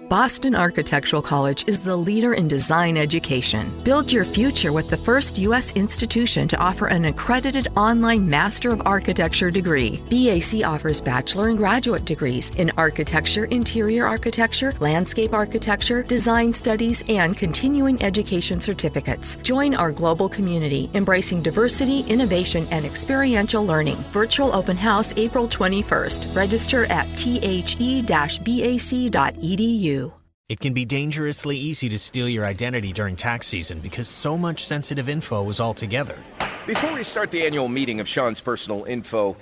Boston Architectural College is the leader in design education. Build your future with the first U.S. institution to offer an accredited online Master of Architecture degree. BAC offers bachelor and graduate degrees in architecture, interior architecture, landscape architecture, design studies, and continuing education certificates. Join our global community, embracing diversity, innovation, and experiential learning. Virtual open house April 21st. Register at the-bac.edu. It can be dangerously easy to steal your identity during tax season because so much sensitive info is all together. Before we start the annual meeting of Sean's personal info,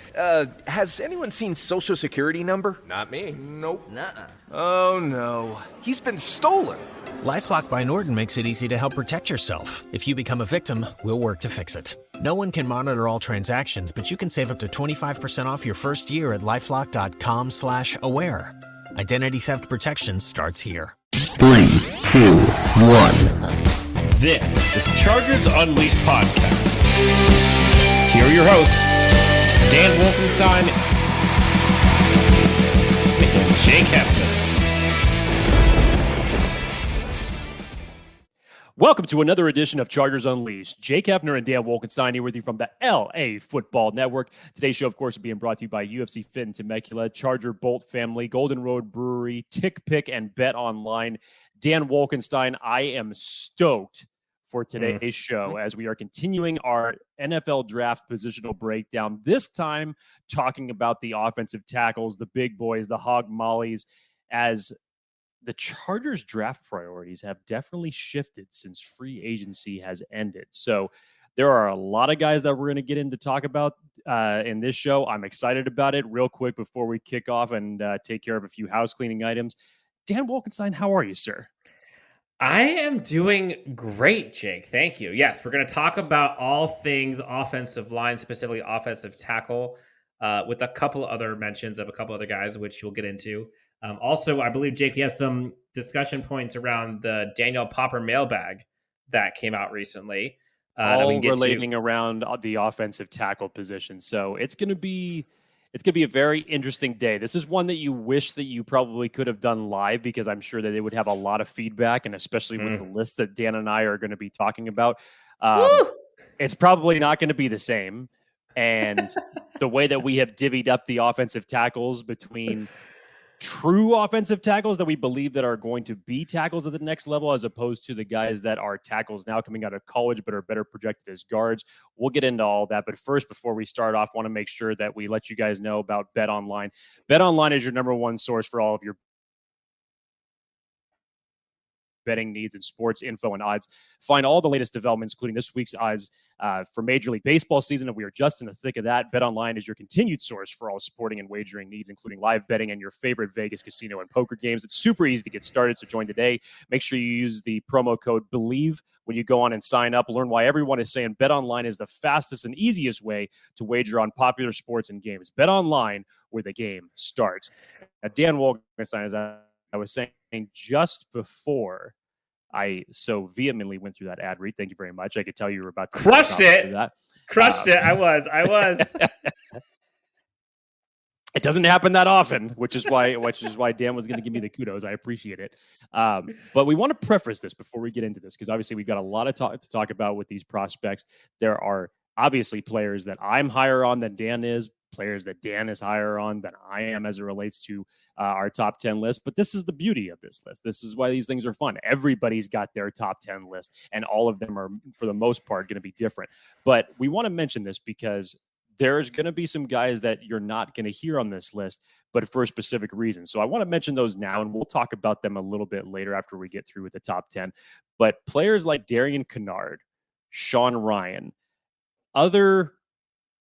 has anyone seen Social Security number? Not me. Nope. Nuh-uh. Oh no, he's been stolen. LifeLock by Norton makes it easy to help protect yourself. If you become a victim, we'll work to fix it. No one can monitor all transactions, but you can save up to 25% off your first year at LifeLock.com/aware. Identity theft protection starts here. 3, 2, 1. This is Chargers Unleashed podcast. Here are your hosts, Dan Wolfenstein and Jake Hefner. Welcome to another edition of Chargers Unleashed. Jake Hefner and Dan Wolfenstein here with you from the LA Football Network. Today's show, of course, is being brought to you by UFC Fit in Temecula, Charger Bolt Family, Golden Road Brewery, Tick Pick, and Bet Online. Dan Wolfenstein, I am stoked for today's show as we are continuing our NFL draft positional breakdown, this time talking about the offensive tackles, the big boys, the hog mollies, as the Chargers draft priorities have definitely shifted since free agency has ended. So there are a lot of guys that we're going to get into talk about in this show. I'm excited about it. Real quick before we kick off and take care of a few house cleaning items. Dan Wolfenstein, how are you, sir? I am doing great, Jake. Thank you. Yes, we're going to talk about all things offensive line, specifically offensive tackle, with a couple other mentions of a couple other guys, which we'll get into. Also, I believe, Jake, we have some discussion points around the Daniel Popper mailbag that came out recently. All relating around the offensive tackle position. So it's going to be a very interesting day. This is one that you wish that you probably could have done live, because I'm sure that it would have a lot of feedback, and especially with the list that Dan and I are going to be talking about. It's probably not going to be the same. And the way that we have divvied up the offensive tackles between true offensive tackles that we believe that are going to be tackles at the next level, as opposed to the guys that are tackles now coming out of college but are better projected as guards. We'll get into all that. But first, before we start off, I want to make sure that we let you guys know about Bet Online. Bet Online is your number one source for all of your betting needs and sports info and odds. Find all the latest developments, including this week's odds for Major League Baseball season, and we are just in the thick of that. BetOnline is your continued source for all sporting and wagering needs, including live betting and your favorite Vegas casino and poker games. It's super easy to get started, so join today. Make sure you use the promo code BELIEVE when you go on and sign up. Learn why everyone is saying BetOnline is the fastest and easiest way to wager on popular sports and games. BetOnline, where the game starts. Now, Dan Wolfenstein, as I was saying just before I so vehemently went through that ad read. Thank you very much. I could tell you were about to crushed it. That. Crushed it. I was. It doesn't happen that often, which is why Dan was going to give me the kudos. I appreciate it. But we want to preface this before we get into this, because obviously we've got a lot of to talk about with these prospects. There are obviously players that I'm higher on than Dan is, players that Dan is higher on than I am as it relates to our top 10 list. But this is the beauty of this list. This is why these things are fun. Everybody's got their top 10 list, and all of them are, for the most part, going to be different. But we want to mention this because there's going to be some guys that you're not going to hear on this list, but for a specific reason. So I want to mention those now, and we'll talk about them a little bit later after we get through with the top 10. But players like Darian Kennard, Sean Ryan, other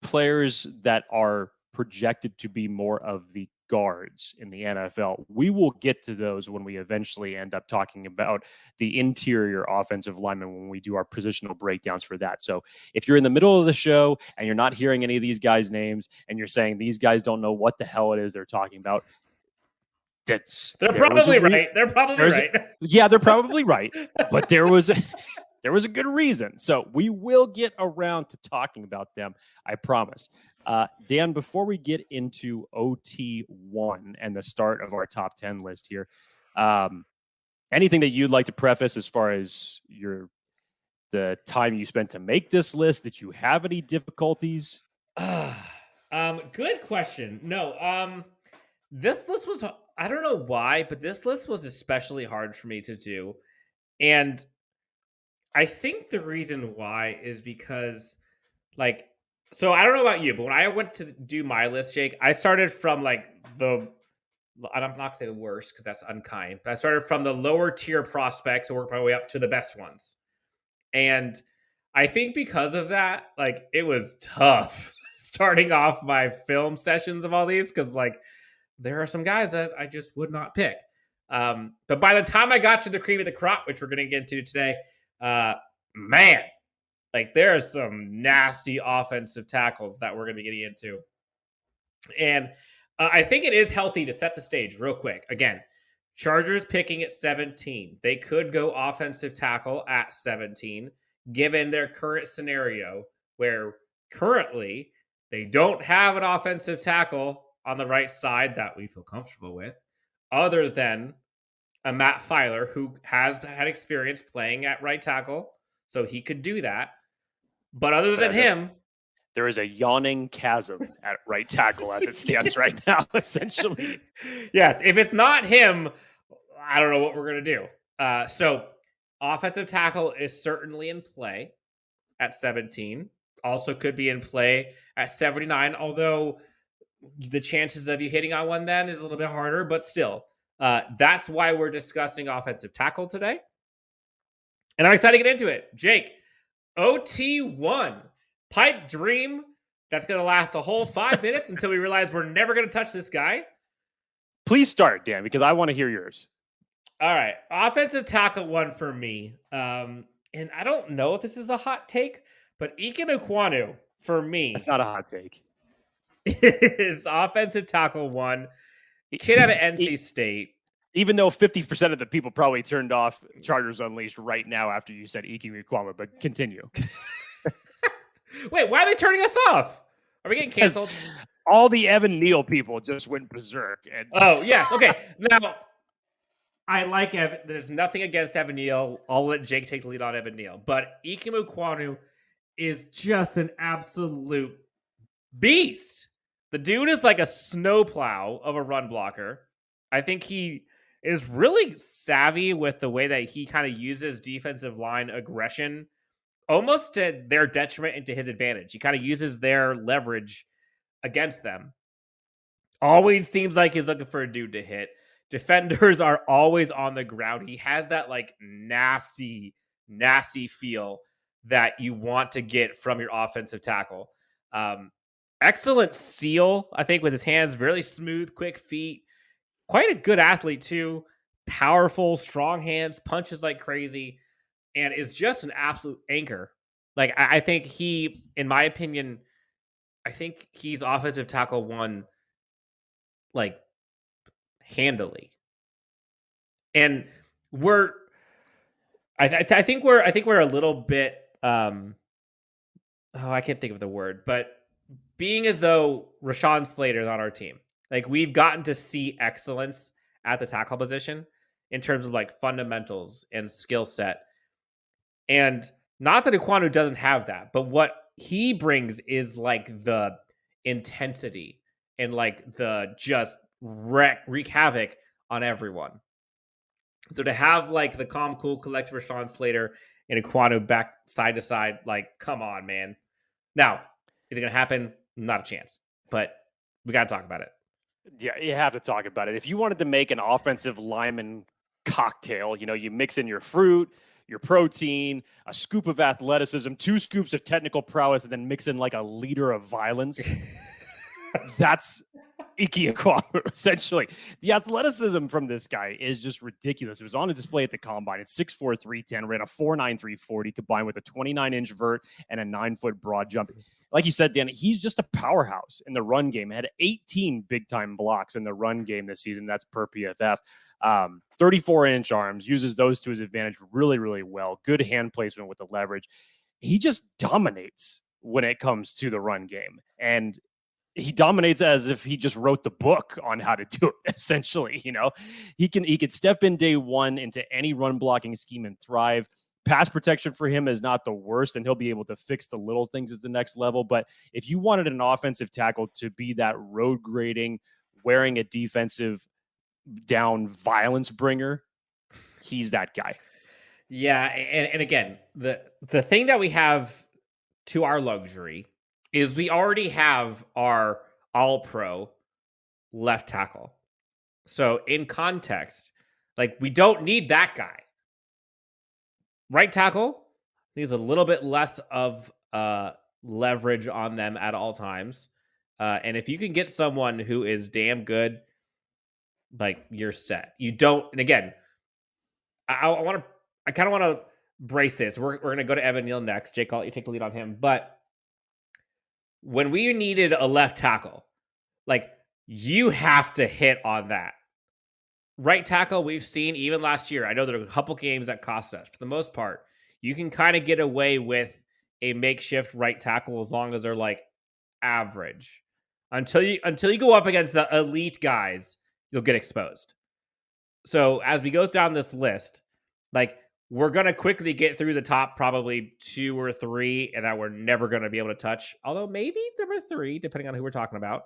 players that are projected to be more of the guards in the NFL. We will get to those when we eventually end up talking about the interior offensive linemen when we do our positional breakdowns for that. So if you're in the middle of the show and you're not hearing any of these guys' names and you're saying these guys don't know what the hell it is they're talking about, they're probably right. They're probably right. Yeah, they're probably right. But there was a good reason. So we will get around to talking about them, I promise. Dan, before we get into OT1 and the start of our top 10 list here, Anything that you'd like to preface as far as the time you spent to make this list? Did you have any difficulties? Good question. No, this list was, I don't know why, but this list was especially hard for me to do. And I think the reason why is because, like, so I don't know about you, but when I went to do my list, Jake, I started from like I'm not going to say the worst because that's unkind, but I started from the lower tier prospects and worked my way up to the best ones. And I think because of that, like, it was tough starting off my film sessions of all these because, like, there are some guys that I just would not pick. But by the time I got to the cream of the crop, which we're going to get into today, man, like, there are some nasty offensive tackles that we're going to be getting into. And I think it is healthy to set the stage real quick. Again, Chargers picking at 17. They could go offensive tackle at 17, given their current scenario where currently they don't have an offensive tackle on the right side that we feel comfortable with, other than a Matt Filer, who has had experience playing at right tackle, so he could do that. But other than him, there is a yawning chasm at right tackle as it stands right now, essentially. Yes, if it's not him, I don't know what we're going to do. So offensive tackle is certainly in play at 17. Also could be in play at 79, although the chances of you hitting on one then is a little bit harder, but still. That's why we're discussing offensive tackle today. And I'm excited to get into it. Jake, OT1, pipe dream that's going to last a whole 5 minutes until we realize we're never going to touch this guy. Please start, Dan, because I want to hear yours. All right. Offensive tackle one for me. And I don't know if this is a hot take, but Ike Ekwonu for me. It's not a hot take. Is offensive tackle one. Kid out of NC State. Even though 50% of the people probably turned off Chargers Unleashed right now after you said Ike Ekwonu, but continue. Wait, why are they turning us off? Are we getting canceled? All the Evan Neal people just went berserk. And oh, yes. Okay. Now, I like Evan. There's nothing against Evan Neal. I'll let Jake take the lead on Evan Neal. But Ike Ekwonu is just an absolute beast. The dude is like a snowplow of a run blocker. I think he is really savvy with the way that he kind of uses defensive line aggression, almost to their detriment and to his advantage. He kind of uses their leverage against them. Always seems like he's looking for a dude to hit. Defenders are always on the ground. He has that like nasty feel that you want to get from your offensive tackle. Excellent seal, I think, with his hands, really smooth, quick feet. Quite a good athlete, too. Powerful, strong hands, punches like crazy, and is just an absolute anchor. Like, I think he, in my opinion, I think he's offensive tackle one, like, handily. And I think we're a little bit, I can't think of the word, but being as though Rashawn Slater is on our team. Like, we've gotten to see excellence at the tackle position in terms of like fundamentals and skill set. And not that Ekwonu doesn't have that, but what he brings is like the intensity and like the just wreak havoc on everyone. So to have like the calm, cool, collective Rashawn Slater and Ekwonu back side to side, like, come on, man. Now, is it going to happen? Not a chance, but we got to talk about it. Yeah, you have to talk about it. If you wanted to make an offensive lineman cocktail, you mix in your fruit, your protein, a scoop of athleticism, 2 scoops of technical prowess, and then mix in like a liter of violence. That's Ike Ekwonu, essentially. The athleticism from this guy is just ridiculous. It was on a display at the Combine. It's 6'4", 310, ran a 4'9", 340, combined with a 29-inch vert and a 9-foot broad jump. Like you said, Dan, he's just a powerhouse in the run game. Had 18 big-time blocks in the run game this season. That's per PFF. 34-inch arms, uses those to his advantage really, really well. Good hand placement with the leverage. He just dominates when it comes to the run game. And he dominates as if he just wrote the book on how to do it. Essentially, he could step in day one into any run blocking scheme and thrive. Pass protection for him is not the worst, and he'll be able to fix the little things at the next level. But if you wanted an offensive tackle to be that road grading, wearing a defensive down violence bringer, he's that guy. Yeah, and again, the thing that we have to our luxury is we already have our all-pro left tackle. So in context, like, we don't need that guy. Right tackle needs a little bit less of leverage on them at all times. And if you can get someone who is damn good, like, you're set. You don't, and again, I kind of want to brace this. We're going to go to Evan Neal next. Jake, I'll let you take the lead on him. But when we needed a left tackle, like, you have to hit on that. Right tackle, we've seen even last year. I know there are a couple games that cost us. For the most part, you can kind of get away with a makeshift right tackle as long as they're like average. Until you go up against the elite guys, you'll get exposed. So as we go down this list, like, we're going to quickly get through the top probably 2 or 3 and that we're never going to be able to touch. Although maybe number 3, depending on who we're talking about.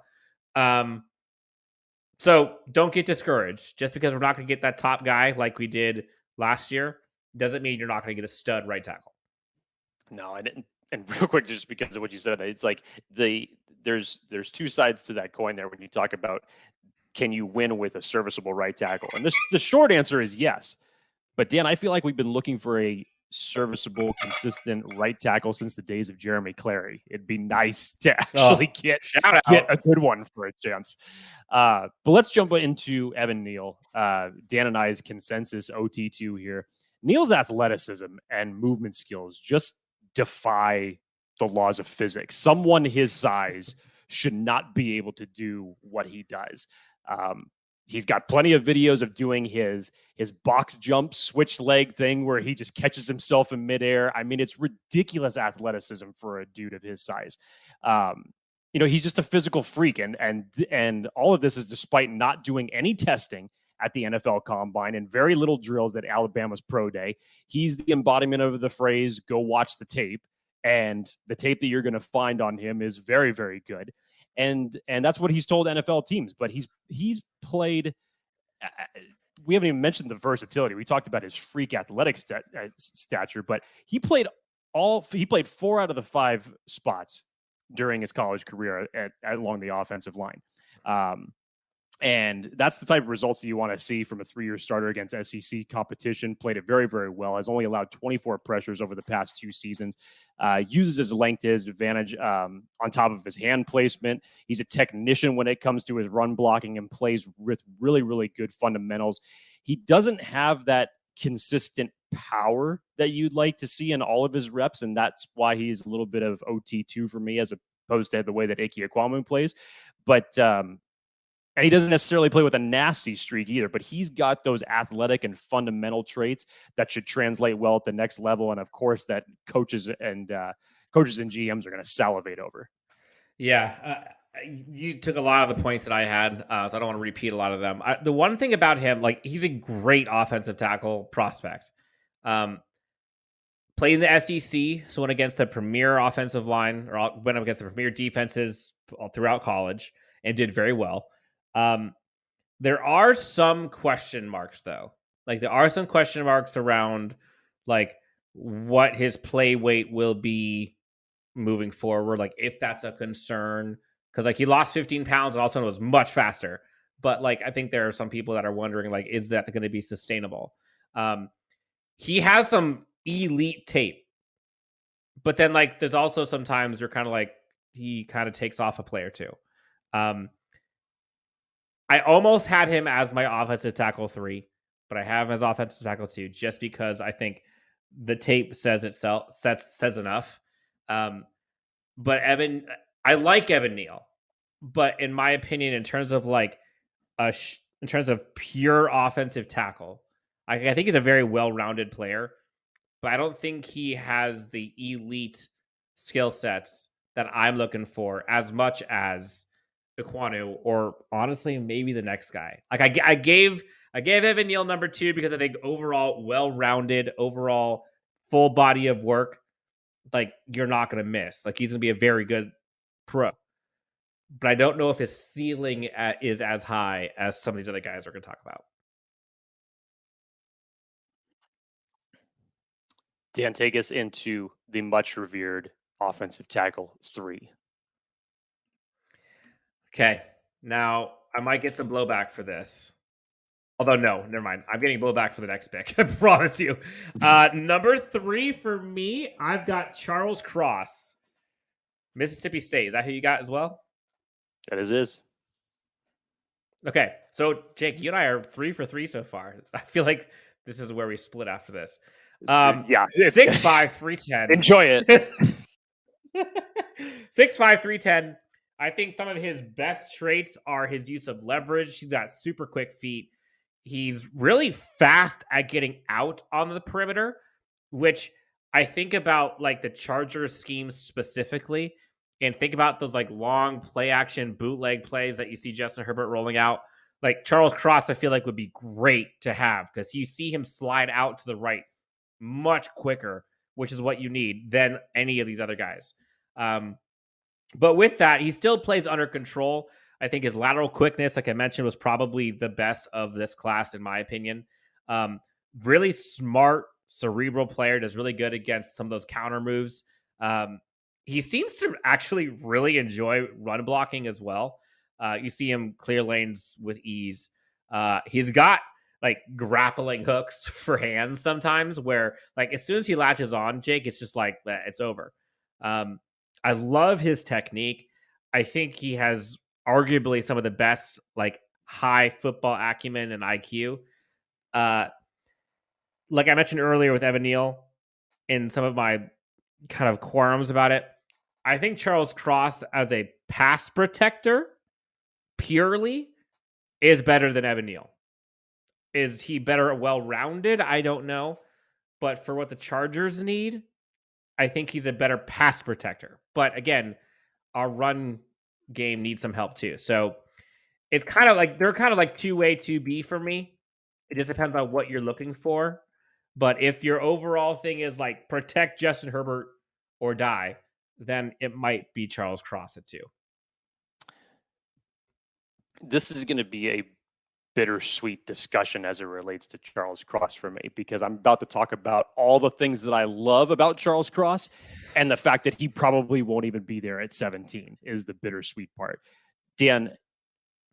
So don't get discouraged. Just because we're not going to get that top guy like we did last year doesn't mean you're not going to get a stud right tackle. No, and real quick, just because of what you said, it's like there's 2 sides to that coin there when you talk about, can you win with a serviceable right tackle? And the short answer is yes. But Dan, I feel like we've been looking for a serviceable, consistent right tackle since the days of Jeremy Clary. It'd be nice to actually get a good one for a chance. But let's jump into Evan Neal. Dan and I's consensus OT2 here. Neal's athleticism and movement skills just defy the laws of physics. Someone his size should not be able to do what he does. He's got plenty of videos of doing his box jump switch leg thing where he just catches himself in midair. I mean, it's ridiculous athleticism for a dude of his size. He's just a physical freak, and all of this is despite not doing any testing at the NFL Combine and very little drills at Alabama's Pro Day. He's the embodiment of the phrase, go watch the tape. And the tape that you're going to find on him is very, very good. And that's what he's told NFL teams. But he's played. We haven't even mentioned the versatility. We talked about his freak athletic stature, but he played 4 out of the 5 spots during his college career along the offensive line. And that's the type of results that you want to see from a 3-year starter against SEC competition. Played it very, very well. Has only allowed 24 pressures over the past 2 seasons. Uses his length to his advantage on top of his hand placement. He's a technician when it comes to his run blocking and plays with really, really good fundamentals. He doesn't have that consistent power that you'd like to see in all of his reps, and that's why he's a little bit of OT2 for me as opposed to the way that Ike Ekwonu plays. But and he doesn't necessarily play with a nasty streak either, but he's got those athletic and fundamental traits that should translate well at the next level. And of course, that coaches and GMs are going to salivate over. Yeah. You took a lot of the points that I had, so I don't want to repeat a lot of them. The one thing about him, like, he's a great offensive tackle prospect. Played in the SEC, so went against the premier offensive line, or went up against the premier defenses all throughout college and did very well. There are some question marks, though. Like, there are some question marks around, like, what his play weight will be moving forward. Like, if that's a concern, because, like, he lost 15 pounds and also was much faster. But, like, I think there are some people that are wondering, like, is that going to be sustainable? He has some elite tape, but then, like, there's also sometimes you're kind of like, he kind of takes off a play or two. I almost had him as my offensive tackle 3, but I have him as offensive tackle 2 just because I think the tape says enough. But I like Evan Neal, but in my opinion, in terms of like in terms of pure offensive tackle, I think he's a very well-rounded player, but I don't think he has the elite skill sets that I'm looking for as much as Ekwonu, or honestly, maybe the next guy. Like I gave Evan Neal number 2 because I think overall well-rounded, overall full body of work. Like you're not going to miss. Like he's going to be a very good pro. But I don't know if his ceiling is as high as some of these other guys we're going to talk about. Dan, take us into the much revered offensive tackle 3. Okay. Now, I might get some blowback for this. Although, no, never mind. I'm getting blowback for the next pick. I promise you. Number 3 for me, I've got Charles Cross, Mississippi State. Is that who you got as well? That is. Okay. So, Jake, you and I are 3 for 3 so far. I feel like this is where we split after this. Yeah. 6'5", 310. Enjoy it. 6'5", 310. I think some of his best traits are his use of leverage. He's got super quick feet. He's really fast at getting out on the perimeter, which I think about like the Chargers scheme specifically, and think about those like long play action bootleg plays that you see Justin Herbert rolling out. Like Charles Cross, I feel like would be great to have because you see him slide out to the right much quicker, which is what you need than any of these other guys. But with that, he still plays under control. I think his lateral quickness, like I mentioned, was probably the best of this class, in my opinion. Really smart, cerebral player, does really good against some of those counter moves. He seems to actually really enjoy run blocking as well. You see him clear lanes with ease. He's got like grappling hooks for hands sometimes where like as soon as he latches on, Jake, it's just like, it's over. I love his technique. I think he has arguably some of the best like high football acumen and IQ. Like I mentioned earlier with Evan Neal in some of my kind of quorums about it, I think Charles Cross as a pass protector purely is better than Evan Neal. Is he better well-rounded? I don't know. But for what the Chargers need, I think he's a better pass protector. But again, our run game needs some help too. So it's kind of like, they're kind of like 2A, 2B for me. It just depends on what you're looking for. But if your overall thing is like protect Justin Herbert or die, then it might be Charles Cross at 2. This is going to be a bittersweet discussion as it relates to Charles Cross for me, because I'm about to talk about all the things that I love about Charles Cross and the fact that he probably won't even be there at 17 is the bittersweet part. Dan,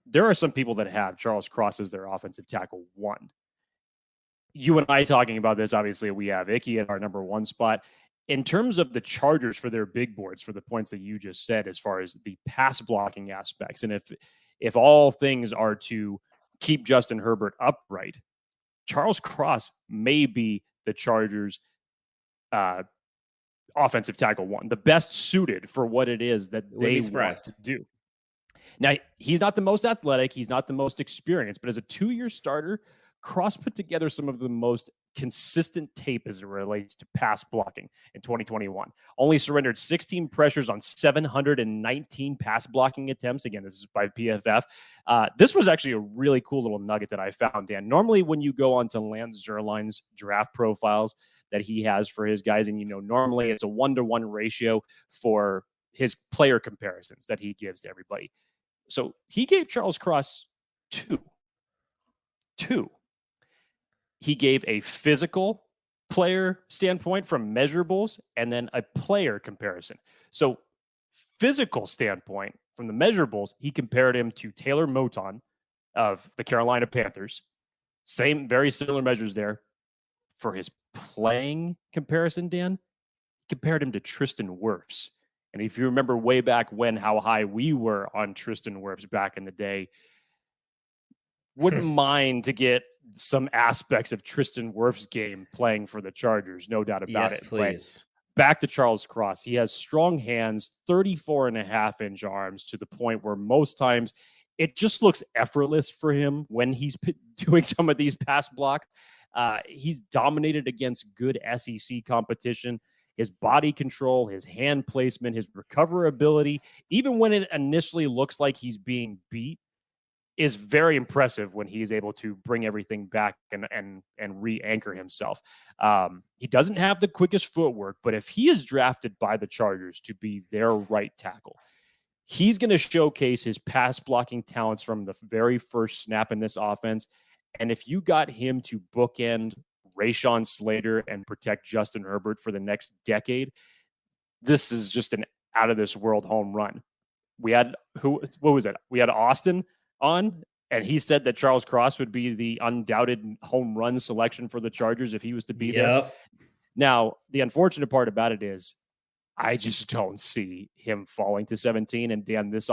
there are some people that have Charles Cross as their offensive tackle 1. You and I talking about this, obviously we have Icky at our number 1 spot. In terms of the Chargers for their big boards, for the points that you just said, as far as the pass blocking aspects, and if all things are to keep Justin Herbert upright, Charles Cross may be the Chargers' offensive tackle 1, the best suited for what it is that they want to do. Now, he's not the most athletic, he's not the most experienced, but as a 2-year starter, Cross put together some of the most consistent tape as it relates to pass blocking in 2021. Only surrendered 16 pressures on 719 pass blocking attempts. Again, this is by PFF. This was actually a really cool little nugget that I found, Dan. Normally, when you go onto Lance Zierlein's draft profiles that he has for his guys, and normally it's a 1-to-1 ratio for his player comparisons that he gives to everybody. So he gave Charles Cross 2. He gave a physical player standpoint from measurables and then a player comparison. So physical standpoint from the measurables, he compared him to Taylor Moton of the Carolina Panthers. Same, very similar measures there. For his playing comparison, Dan, he compared him to Tristan Wirfs. And if you remember way back when, how high we were on Tristan Wirfs back in the day, wouldn't mind to get some aspects of Tristan Wirfs' game playing for the Chargers, no doubt about it. Yes, please. Back to Charles Cross. He has strong hands, 34.5-inch arms, to the point where most times it just looks effortless for him when he's doing some of these pass blocks. He's dominated against good SEC competition. his body control, his hand placement, his recoverability, even when it initially looks like he's being beat, is very impressive when he is able to bring everything back and re-anchor himself. He doesn't have the quickest footwork, but if he is drafted by the Chargers to be their right tackle, he's going to showcase his pass blocking talents from the very first snap in this offense. And if you got him to bookend Rashawn Slater and protect Justin Herbert for the next decade, this is just an out of this world home run. We had what was it? We had Austin on, and he said that Charles Cross would be the undoubted home run selection for the Chargers if he was to be there. Now, the unfortunate part about it is I just don't see him falling to 17. And Dan, this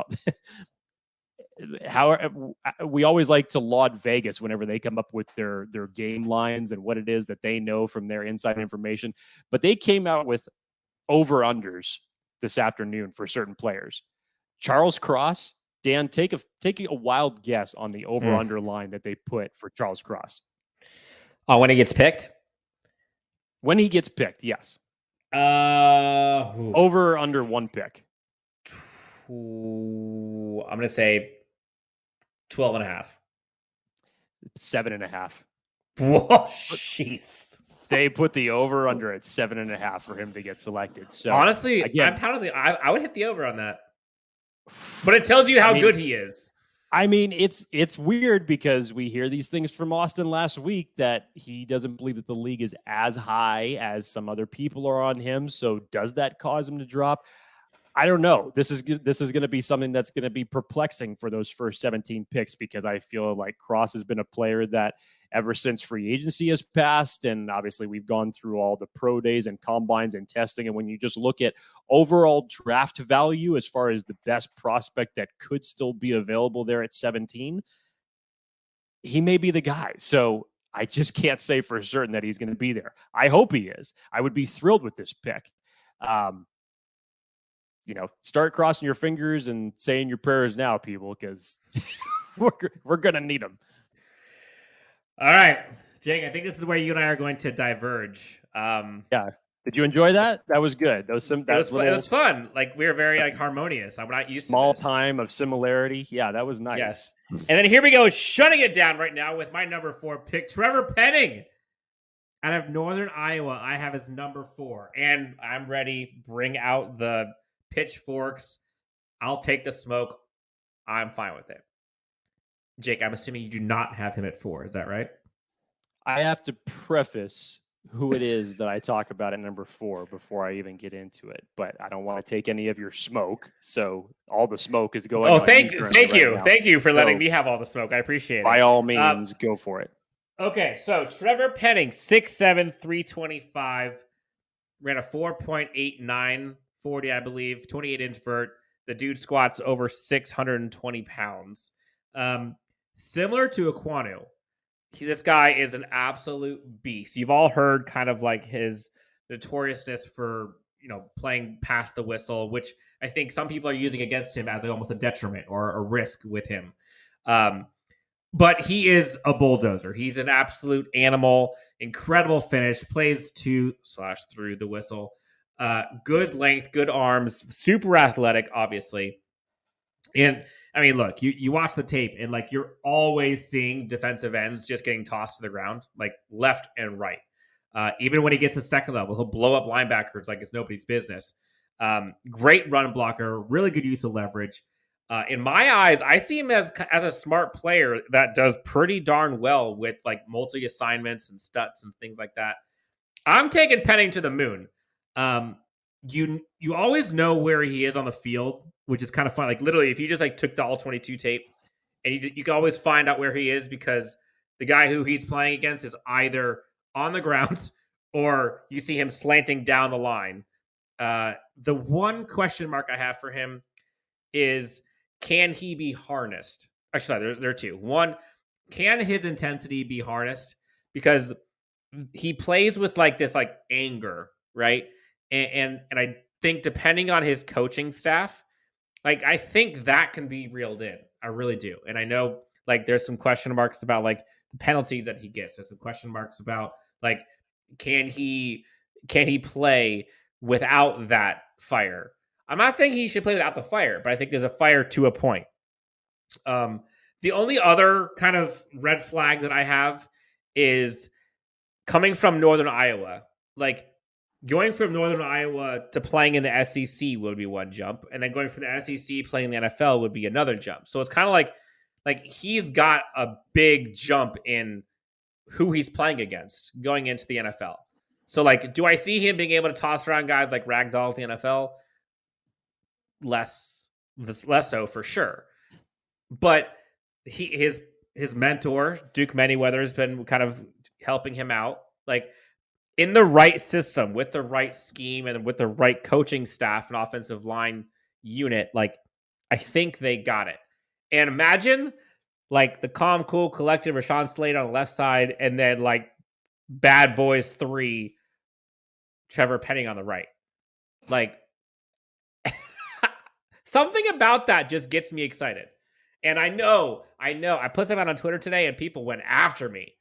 we always like to laud Vegas whenever they come up with their game lines and what it is that they know from their inside information. But they came out with over-unders this afternoon for certain players. Charles Cross, Dan, take a wild guess on the over-under line that they put for Charles Cross. When he gets picked? When he gets picked, yes. Over or under one pick? I'm going to say 12.5. 7.5. Whoa, jeez. They put the over under at 7.5 for him to get selected. So honestly, again, I would hit the over on that. But it tells you how good he is. I mean, it's weird because we hear these things from Austin last week that he doesn't believe that the league is as high as some other people are on him. So does that cause him to drop? I don't know. This is going to be something that's going to be perplexing for those first 17 picks, because I feel like Cross has been a player that ever since free agency has passed, and obviously we've gone through all the pro days and combines and testing, and when you just look at overall draft value as far as the best prospect that could still be available there at 17, he may be the guy. So I just can't say for certain that he's going to be there. I hope he is. I would be thrilled with this pick. Start crossing your fingers and saying your prayers now, people, because we're going to need them. All right, Jake, I think this is where you and I are going to diverge. Yeah. Did you enjoy that? That was good. It was fun. Like, we were very harmonious. I'm not used to small this. time of similarity. Yeah, that was nice. Yes. And then here we go, shutting it down right now with my number 4 pick, Trevor Penning. Out of Northern Iowa, I have his number 4. And I'm ready. Bring out the pitchforks. I'll take the smoke. I'm fine with it. Jake, I'm assuming you do not have him at 4. Is that right? I have to preface who it is that I talk about at number 4 before I even get into it, but I don't want to take any of your smoke. So all the smoke is going. Thank you for letting me have all the smoke. I appreciate it. By all means, go for it. Okay, so Trevor Penning, 6'7", 325, ran a 4.89 40, I believe, 28-inch vert. The dude squats over 620 pounds. Similar to Aquanu, this guy is an absolute beast. You've all heard kind of like his notoriousness for, playing past the whistle, which I think some people are using against him as almost a detriment or a risk with him. But he is a bulldozer. He's an absolute animal, incredible finish, plays to/through the whistle. Good length, good arms, super athletic, obviously. And I mean, look, you watch the tape and like you're always seeing defensive ends just getting tossed to the ground, like left and right. Even when he gets to second level, he'll blow up linebackers like it's nobody's business. Great run blocker, really good use of leverage. In my eyes, I see him as a smart player that does pretty darn well with like multi assignments and stuts and things like that. I'm taking Penning to the moon. You always know where he is on the field, which is kind of fun. Like literally, if you just like took the all 22 tape, and you can always find out where he is because the guy who he's playing against is either on the ground or you see him slanting down the line. The one question mark I have for him is, can he be harnessed? Actually, there are two. One, can his intensity be harnessed? Because he plays with like this like anger, right? And I think depending on his coaching staff, like I think that can be reeled in. I really do. And I know like there's some question marks about like the penalties that he gets. There's some question marks about like can he play without that fire. I'm not saying he should play without the fire, but I think there's a fire to a point. The only other kind of red flag that I have is coming from Northern Iowa. Like, going from Northern Iowa to playing in the SEC would be one jump, and then going from the SEC playing in the NFL would be another jump. So it's kind of like he's got a big jump in who he's playing against going into the NFL. So, like, do I see him being able to toss around guys like ragdolls in the NFL? Less so for sure. But his mentor, Duke Manyweather, has been kind of helping him out. Like, in the right system, with the right scheme, and with the right coaching staff and offensive line unit, like, I think they got it. And imagine, like, the calm, cool, collected Rashawn Slater on the left side, and then, like, Bad Boys 3, Trevor Penning on the right. Like, something about that just gets me excited. And I know, I put something out on Twitter today and people went after me.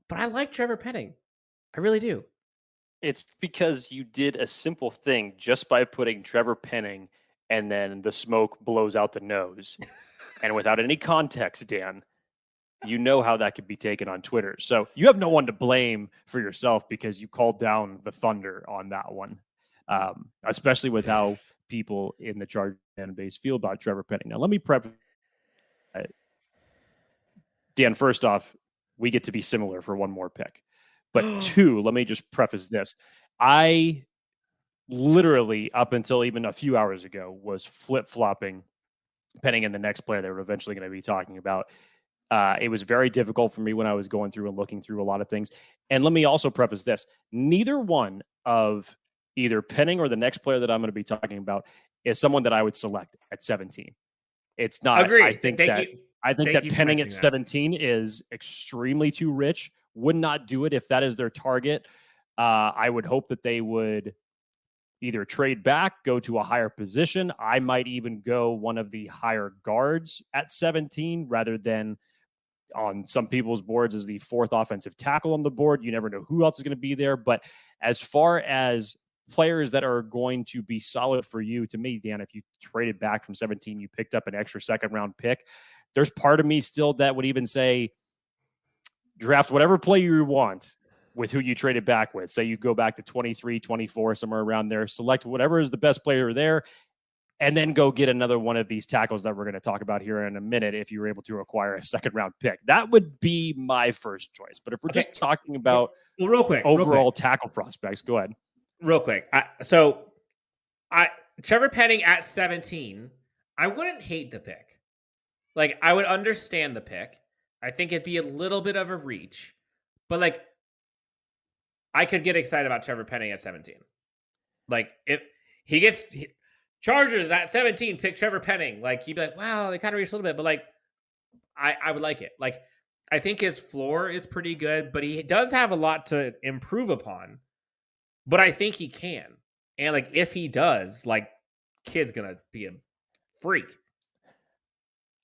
But I like Trevor Penning. I really do. It's because you did a simple thing just by putting Trevor Penning and then the smoke blows out the nose. And without any context, Dan, you know how that could be taken on Twitter. So you have no one to blame for yourself because you called down the thunder on that one, especially with how people in the Chargers fan base feel about Trevor Penning. Now, let me prep. Dan, first off, we get to be similar for one more pick. But two, let me just preface this. I literally, up until even a few hours ago, was flip-flopping Penning in the next player that we're eventually going to be talking about. It was very difficult for me when I was going through and looking through a lot of things. And let me also preface this. Neither one of either Penning or the next player that I'm going to be talking about is someone that I would select at 17. It's not. Agreed. I think that Penning at 17 is extremely too rich. Would not do it if that is their target. I would hope that they would either trade back, go to a higher position. I might even go one of the higher guards at 17 rather than on some people's boards as the fourth offensive tackle on the board. You never know who else is going to be there. But as far as players that are going to be solid for you, to me, Dan, if you traded back from 17, you picked up an extra second round pick. There's part of me still that would even say draft whatever player you want with who you traded back with. Say you go back to 23, 24, somewhere around there, select whatever is the best player there, and then go get another one of these tackles that we're going to talk about here in a minute if you were able to acquire a second round pick. That would be my first choice. But if we're just talking about overall tackle prospects, go ahead. Real quick. Trevor Penning at 17, I wouldn't hate the pick. Like, I would understand the pick. I think it'd be a little bit of a reach. But, like, I could get excited about Trevor Penning at 17. Like, if he gets Chargers at 17, pick Trevor Penning. Like, you'd be like, wow, they kind of reached a little bit. But, like, I would like it. Like, I think his floor is pretty good, but he does have a lot to improve upon. But I think he can. And, like, if he does, like, kid's going to be a freak.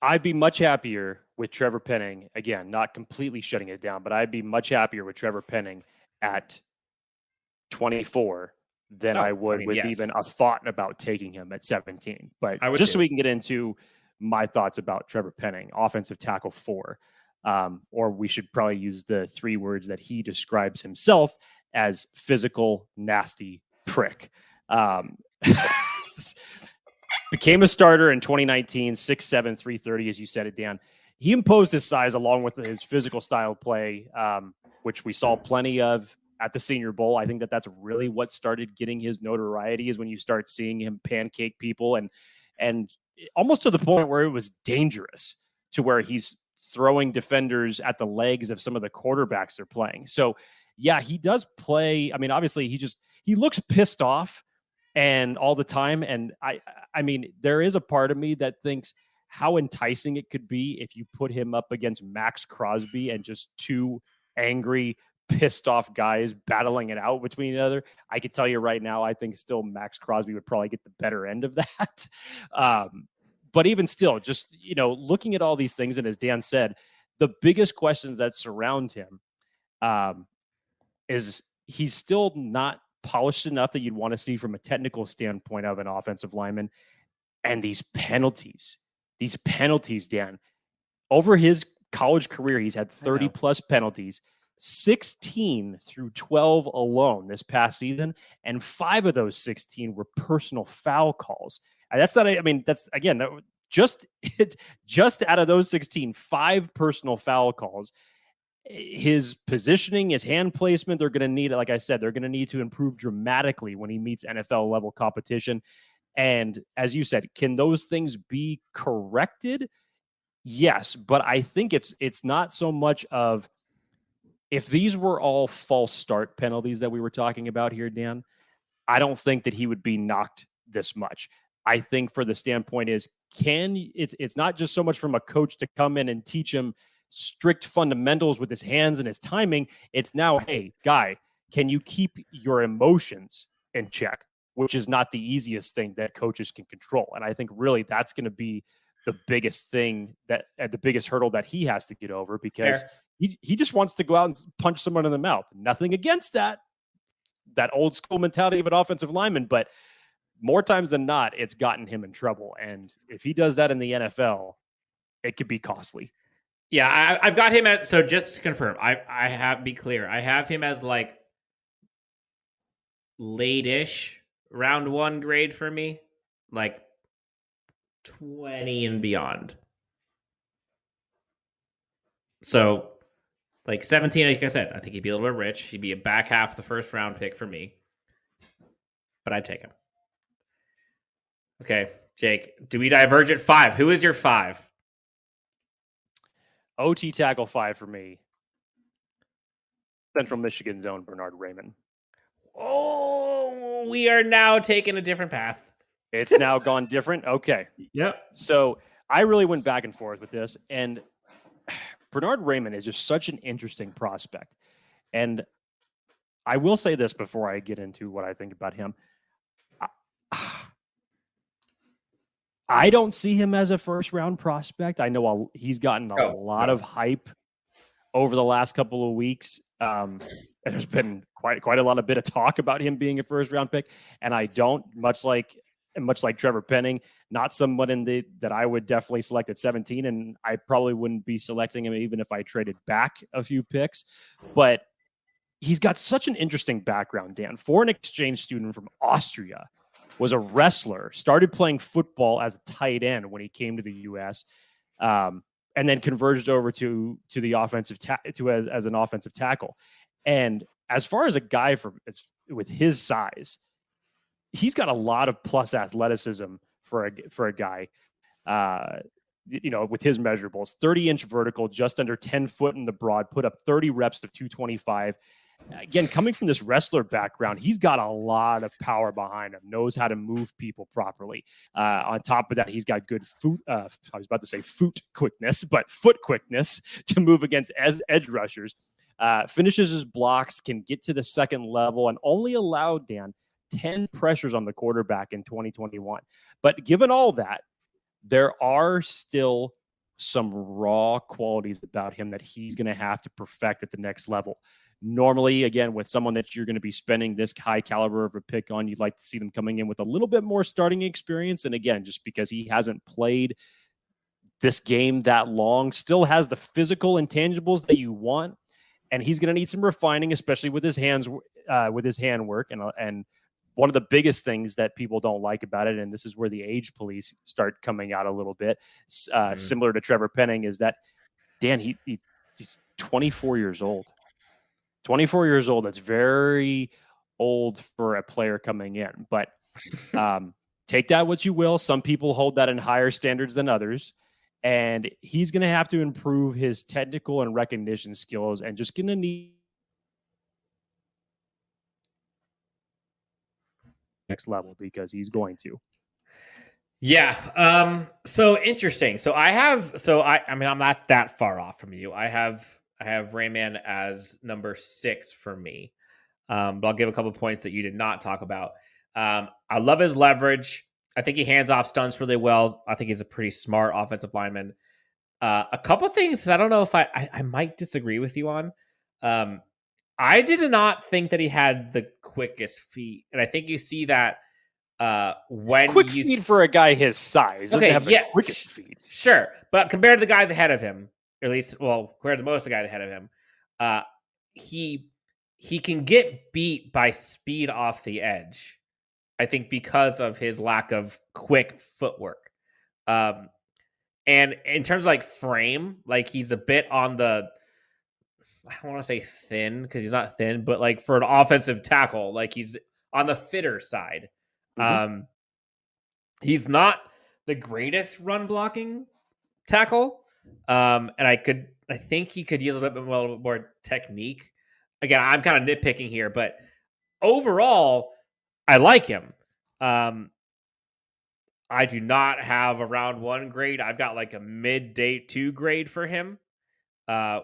I'd be much happier with Trevor Penning. Again, not completely shutting it down, but I'd be much happier with Trevor Penning at 24 than I would with even a thought about taking him at 17. But just so we can get into my thoughts about Trevor Penning, offensive tackle 4, or we should probably use the 3 words that he describes himself as physical, nasty prick. Became a starter in 2019, 6'7", 330, as you said it, Dan. He imposed his size along with his physical style of play, which we saw plenty of at the Senior Bowl. I think that that's really what started getting his notoriety, is when you start seeing him pancake people and almost to the point where it was dangerous, to where he's throwing defenders at the legs of some of the quarterbacks they're playing. So, yeah, he does play. I mean, obviously, he looks pissed off and all the time. And I mean, there is a part of me that thinks how enticing it could be if you put him up against Max Crosby and just 2 angry, pissed off guys battling it out between each other. I could tell you right now, I think still Max Crosby would probably get the better end of that. But even still, just, looking at all these things, and as Dan said, the biggest questions that surround him is he's still not polished enough that you'd want to see from a technical standpoint of an offensive lineman. And these penalties, Dan, over his college career, he's had 30 plus penalties, 16 through 12 alone this past season. And 5 of those 16 were personal foul calls. And that's not, I mean, that's again, just out of those 16, 5 personal foul calls. His positioning, his hand placement, they're going to need, like I said, they're going to need to improve dramatically when he meets NFL level competition. And as you said, can those things be corrected? Yes, but I think it's not so much of, if these were all false start penalties that we were talking about here, Dan, I don't think that he would be knocked this much. I think for the standpoint is, it's not just so much from a coach to come in and teach him strict fundamentals with his hands and his timing. It's now, hey, guy, can you keep your emotions in check? Which is not the easiest thing that coaches can control. And I think really that's going to be the biggest thing, that the biggest hurdle that he has to get over, because he just wants to go out and punch someone in the mouth. Nothing against that old school mentality of an offensive lineman, but more times than not, it's gotten him in trouble. And if he does that in the NFL, it could be costly. Yeah, I've got him at, so just to confirm, I have, be clear, I have him as like late-ish round 1 grade for me, like 20 and beyond. So like 17, like I said, I think he'd be a little bit rich. He'd be a back half the first round pick for me, but I'd take him. Okay, Jake, do we diverge at 5? Who is your 5? OT tackle 5 for me. Central Michigan's own Bernard Raymond. Oh, we are now taking a different path. It's now gone different. Okay. Yep. So I really went back and forth with this, and Bernard Raymond is just such an interesting prospect. And I will say this before I get into what I think about him. I don't see him as a first round prospect. I know he's gotten a lot of hype over the last couple of weeks. And there's been quite a lot of bit of talk about him being a first round pick. And I don't, much like Trevor Penning, not someone that I would definitely select at 17. And I probably wouldn't be selecting him even if I traded back a few picks. But he's got such an interesting background, Dan. Foreign exchange student from Austria, was a wrestler, started playing football as a tight end when he came to the U.S., and then converged over to the offensive as an offensive tackle. And as far as a guy with his size, he's got a lot of plus athleticism for a guy, with his measurables. 30-inch vertical, just under 10 foot in the broad, put up 30 reps of 225. Again, coming from this wrestler background, he's got a lot of power behind him, knows how to move people properly. On top of that, he's got good foot quickness to move against edge rushers. Finishes his blocks, can get to the second level, and only allowed, Dan, 10 pressures on the quarterback in 2021. But given all that, there are still some raw qualities about him that he's going to have to perfect at the next level. Normally, again, with someone that you're going to be spending this high caliber of a pick on, you'd like to see them coming in with a little bit more starting experience. And again, just because he hasn't played this game that long, still has the physical intangibles that you want. And he's going to need some refining, especially with his hands, with his hand work. And one of the biggest things that people don't like about it, and this is where the age police start coming out a little bit, similar to Trevor Penning, is that, Dan, he's 24 years old. 24 years old. That's very old for a player coming in. But take that what you will. Some people hold that in higher standards than others. And he's going to have to improve his technical and recognition skills, and just going to need next level, because he's going to. Yeah. So interesting. I'm not that far off from you. I have Rayman as number 6 for me. But I'll give a couple points that you did not talk about. I love his leverage. I think he hands off stunts really well. I think he's a pretty smart offensive lineman. A couple things I don't know if I might disagree with you on. I did not think that he had the quickest feet. And I think you see that when quick he feet for a guy his size. Doesn't have the quickest feet. Sure. But compared to the guys ahead of him, or at least, well, compared to most of the guys ahead of him, he can get beat by speed off the edge. I think because of his lack of quick footwork. And in terms of like frame, like he's a bit on the, I don't want to say thin because he's not thin, but like for an offensive tackle, like he's on the fitter side. Mm-hmm. He's not the greatest run blocking tackle. And I think he could use a little bit more technique. Again, I'm kind of nitpicking here, but overall, I like him. I do not have a round 1 grade. I've got like a mid-day 2 grade for him,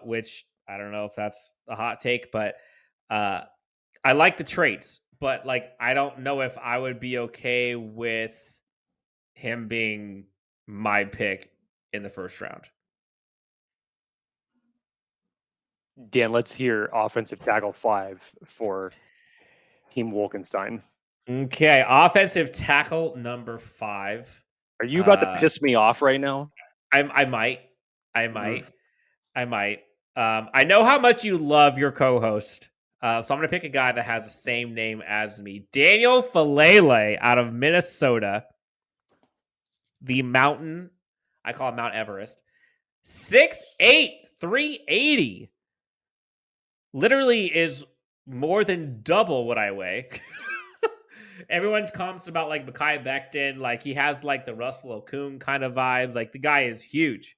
which I don't know if that's a hot take, but I like the traits, but like I don't know if I would be okay with him being my pick in the first round. Dan, let's hear offensive tackle 5 for Team Wolkenstein. Okay, offensive tackle number 5. Are you about to piss me off right now? I might. I know how much you love your co-host, so I'm going to pick a guy that has the same name as me. Daniel Falele out of Minnesota. The mountain. I call it Mount Everest. 6'8", 380. Literally is more than double what I weigh. Everyone comments about like Mekhi Becton, like he has like the Russell Okung kind of vibes. Like the guy is huge.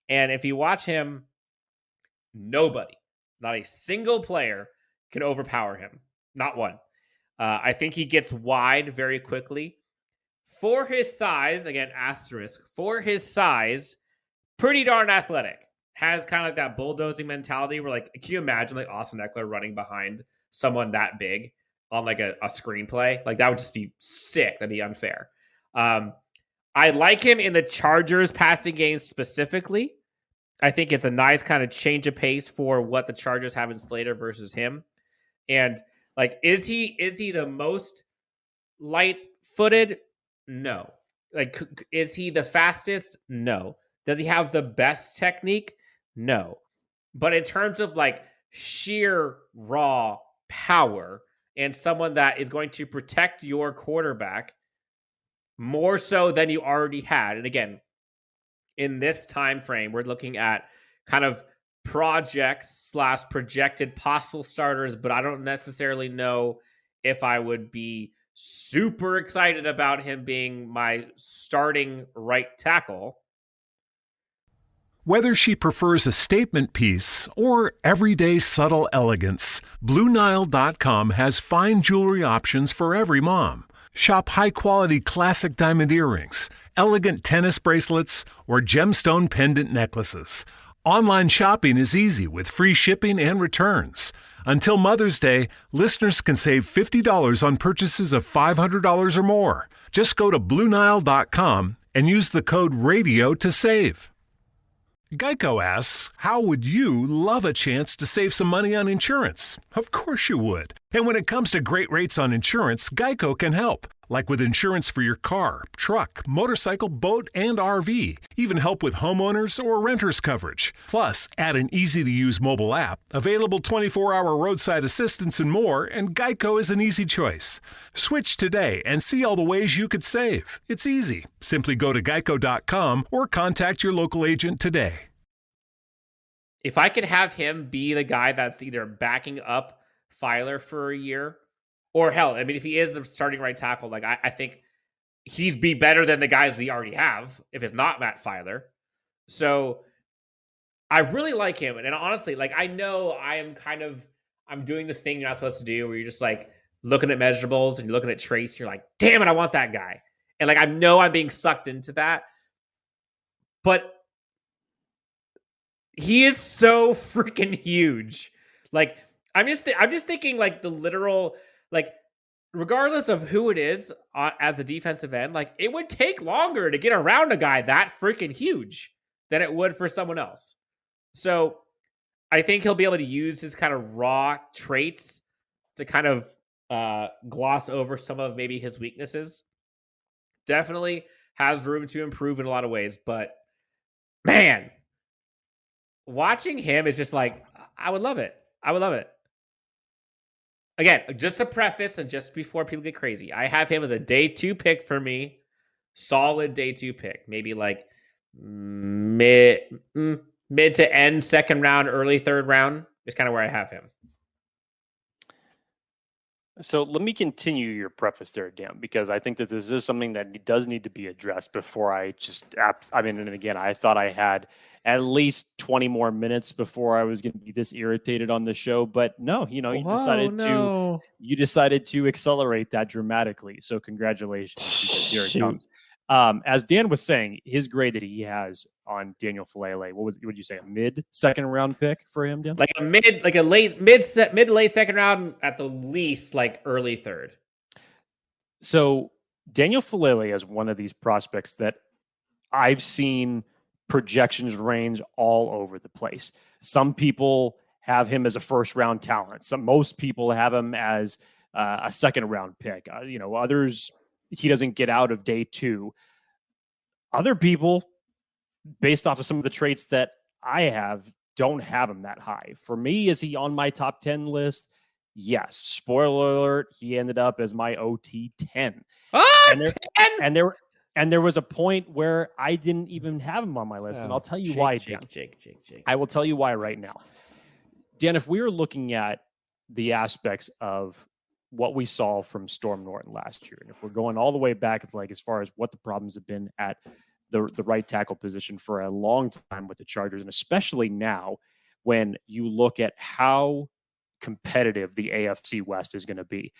And if you watch him, nobody, not a single player can overpower him. Not one. I think he gets wide very quickly. For his size, again, asterisk, for his size, pretty darn athletic. Has kind of like that bulldozing mentality where like, can you imagine like Austin Eckler running behind someone that big on like a screenplay? Like that would just be sick. That'd be unfair. I like him in the Chargers passing game specifically. I think it's a nice kind of change of pace for what the Chargers have in Slater versus him. And like, is he the most light-footed? No. Like, is he the fastest? No. Does he have the best technique? No. But in terms of like sheer raw power and someone that is going to protect your quarterback more so than you already had. And again, in this time frame, we're looking at kind of projects / projected possible starters, but I don't necessarily know if I would be super excited about him being my starting right tackle. Whether she prefers a statement piece or everyday subtle elegance, BlueNile.com has fine jewelry options for every mom. Shop high-quality classic diamond earrings, elegant tennis bracelets, or gemstone pendant necklaces. Online shopping is easy with free shipping and returns. Until Mother's Day, listeners can save $50 on purchases of $500 or more. Just go to BlueNile.com and use the code RADIO to save. Geico asks, how would you love a chance to save some money on insurance? Of course you would. And when it comes to great rates on insurance, Geico can help. Like with insurance for your car, truck, motorcycle, boat, and RV. Even help with homeowners or renters coverage. Plus, add an easy-to-use mobile app, available 24-hour roadside assistance and more, and Geico is an easy choice. Switch today and see all the ways you could save. It's easy. Simply go to geico.com or contact your local agent today. If I could have him be the guy that's either backing up Filer for a year, or hell, I mean, if he is the starting right tackle, like I think he'd be better than the guys we already have if it's not Matt Filer. So I really like him. And honestly, like I know I'm doing the thing you're not supposed to do where you're just like looking at measurables and you're looking at traits. And you're like, damn it, I want that guy. And like, I know I'm being sucked into that, but he is so freaking huge. Like, I'm just thinking like the literal, like, regardless of who it is as the defensive end, like it would take longer to get around a guy that freaking huge than it would for someone else. So I think he'll be able to use his kind of raw traits to kind of gloss over some of maybe his weaknesses. Definitely has room to improve in a lot of ways, but man, watching him is just like, I would love it. I would love it. Again, just a preface and just before people get crazy, I have him as a day 2 pick for me. Solid day 2 pick. Maybe like mid to end second round, early third round is kind of where I have him. So let me continue your preface there, Dan, because I think that this is something that does need to be addressed before I and again, I thought I had at least 20 more minutes before I was going to be this irritated on the show, but no, you decided to accelerate that dramatically. So congratulations, because here it comes. As Dan was saying, his grade that he has on Daniel Falele, would you say a mid second round pick for him, Dan? Like a mid to late second round, at the least, like early third. So Daniel Falele is one of these prospects that I've seen projections range all over the place. Some people have him as a first round talent. Most people have him as a second round pick. Others, he doesn't get out of day 2. Other people, based off of some of the traits that I have, don't have him that high. For me, is he on my top 10 list? Yes. Spoiler alert, he ended up as my OT 10. Oh, 10? And there was a point where I didn't even have him on my list. And I'll tell you why, Dan. I will tell you why right now. Dan, if we were looking at the aspects of what we saw from Storm Norton last year, and if we're going all the way back, as far as what the problems have been at the right tackle position for a long time with the Chargers, and especially now when you look at how competitive the AFC West is going to be.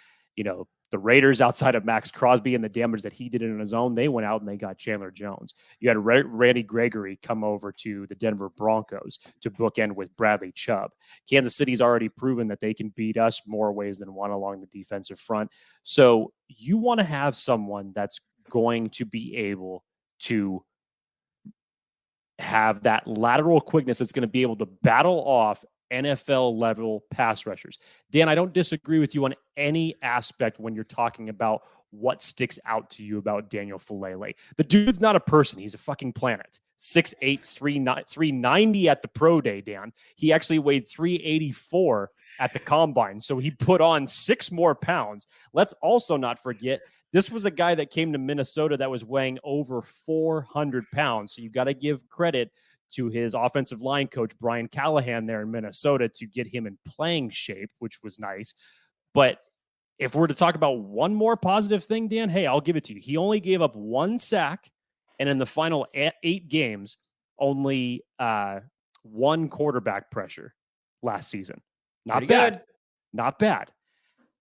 The Raiders, outside of Max Crosby and the damage that he did in his own, they went out and they got Chandler Jones. You had Randy Gregory come over to the Denver Broncos to bookend with Bradley Chubb. Kansas City's already proven that they can beat us more ways than one along the defensive front. So you want to have someone that's going to be able to have that lateral quickness that's going to be able to battle off NFL level pass rushers. Dan, I don't disagree with you on any aspect when you're talking about what sticks out to you about Daniel Falele. The dude's not a person. He's a fucking planet. 6'8", 390 at the pro day, Dan. He actually weighed 384 at the combine. So he put on 6 more pounds. Let's also not forget, this was a guy that came to Minnesota that was weighing over 400 pounds. So you got to give credit to his offensive line coach, Brian Callahan, there in Minnesota, to get him in playing shape, which was nice. But if we're to talk about one more positive thing, Dan, hey, I'll give it to you. He only gave up 1 sack, and in the final 8 games, only 1 quarterback pressure last season. Not bad. Not bad.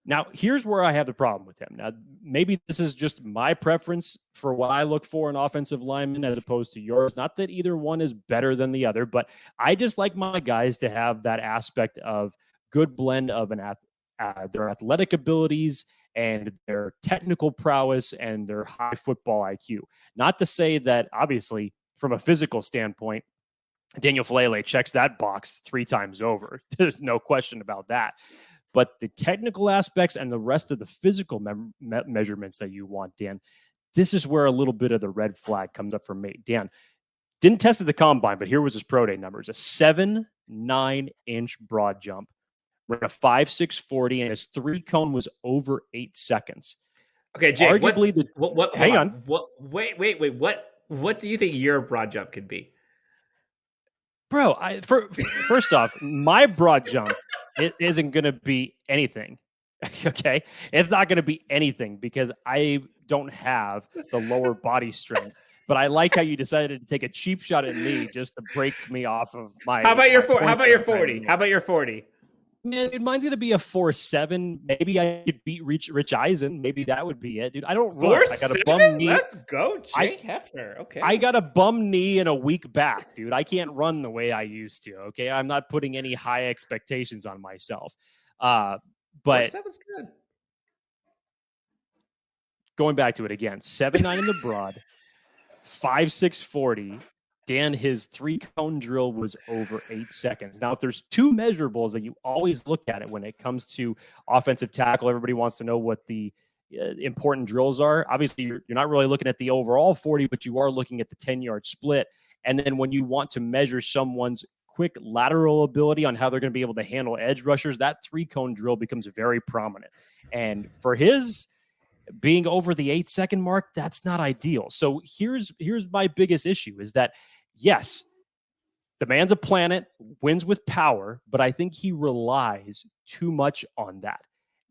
Now, here's where I have the problem with him. Now, maybe this is just my preference for what I look for in offensive linemen as opposed to yours. Not that either one is better than the other, but I just like my guys to have that aspect of good blend of their athletic abilities and their technical prowess and their high football IQ. Not to say that, obviously, from a physical standpoint, Daniel Falele checks that box 3 times over. There's no question about that. But the technical aspects and the rest of the physical measurements that you want, Dan, this is where a little bit of the red flag comes up for me. Dan didn't test at the combine, but here was his pro day numbers: a 7'9" broad jump, ran a 5.6 40, and his 3-cone was over 8 seconds. Okay, Jake. Arguably, hang on. Wait. What do you think your broad jump could be? Bro, first off, my broad jump, it isn't going to be anything. Okay? It's not going to be anything because I don't have the lower body strength. But I like how you decided to take a cheap shot at me just to break me off of my. How about your 40? How about your 40? Man, dude, mine's going to be a 4.7. Maybe I could beat Rich Eisen. Maybe that would be it, dude. I don't run. I got a bum knee. Let's go, Jake Hefner. Okay. I got a bum knee and a weak back, dude. I can't run the way I used to, okay? I'm not putting any high expectations on myself. But 4.7's good. Going back to it again, 7'9" in the broad, 5'6" 40, Dan, his 3-cone drill was over 8 seconds. Now, if there's two measurables that you always look at it when it comes to offensive tackle, everybody wants to know what the important drills are. Obviously, you're not really looking at the overall 40, but you are looking at the 10-yard split. And then when you want to measure someone's quick lateral ability on how they're going to be able to handle edge rushers, that 3-cone drill becomes very prominent. And for his being over the 8-second mark, that's not ideal. So here's my biggest issue is that, yes, the man's a planet, wins with power, but I think he relies too much on that.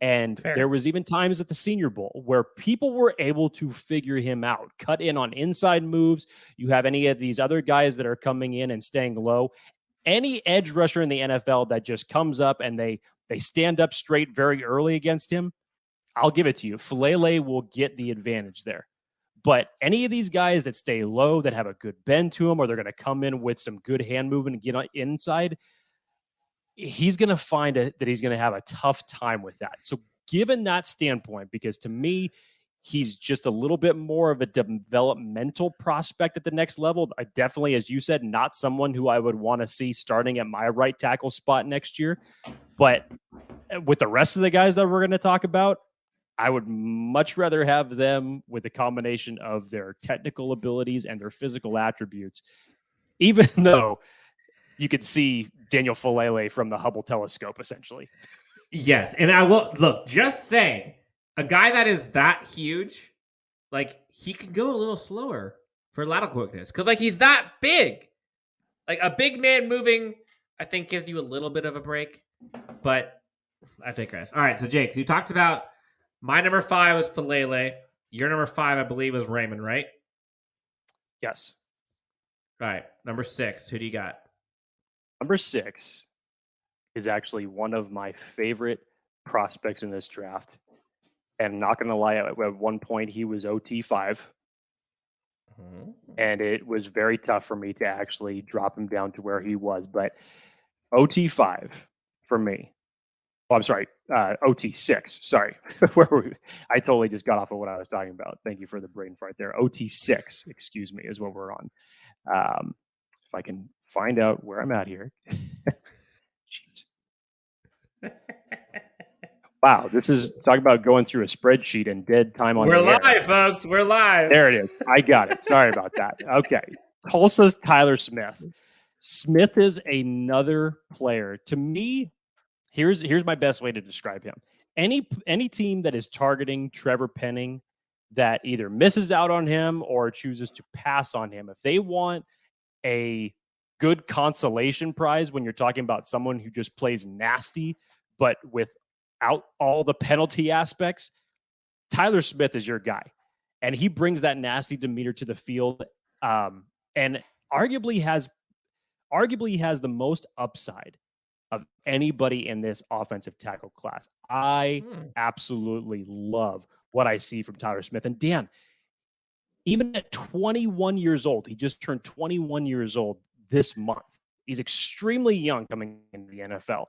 And there was even times at the Senior Bowl where people were able to figure him out, cut in on inside moves. You have any of these other guys that are coming in and staying low. Any edge rusher in the NFL that just comes up and they stand up straight very early against him, I'll give it to you. Falele will get the advantage there. But any of these guys that stay low, that have a good bend to them, or they're going to come in with some good hand movement and get on inside, he's going to find that he's going to have a tough time with that. So given that standpoint, because to me, he's just a little bit more of a developmental prospect at the next level. I definitely, as you said, not someone who I would want to see starting at my right tackle spot next year. But with the rest of the guys that we're going to talk about, I would much rather have them with a combination of their technical abilities and their physical attributes, even though you could see Daniel Falele from the Hubble telescope, essentially. Yes, and I will look, just saying, a guy that is that huge, like, he could go a little slower for lateral quickness because, like, he's that big. Like, a big man moving, I think, gives you a little bit of a break, but I digress. All right, so Jake, you talked about my number 5 was Falele. Your number 5, I believe, was Raymond, right? Yes. All right, number 6, who do you got? Number 6 is actually one of my favorite prospects in this draft. And I'm not going to lie, at one point he was OT5. And it was very tough for me to actually drop him down to where he was. But OT5 for me. Oh, I'm sorry, OT6. Sorry. Where were we? I totally just got off of what I was talking about. Thank you for the brain fart there. OT6, excuse me, is what we're on. If I can find out where I'm at here. Wow, this is talking about going through a spreadsheet and dead time on the air. We're live, folks. We're live. There it is. I got it. Sorry about that. Okay. Tulsa's Tyler Smith. Smith is another player. To me, here's my best way to describe him. Any team that is targeting Trevor Penning that either misses out on him or chooses to pass on him, if they want a good consolation prize when you're talking about someone who just plays nasty, but without all the penalty aspects, Tyler Smith is your guy. And he brings that nasty demeanor to the field, and arguably has the most upside of anybody in this offensive tackle class. I absolutely love what I see from Tyler Smith. And Dan, even at 21 years old, he just turned 21 years old this month. He's extremely young coming into the NFL.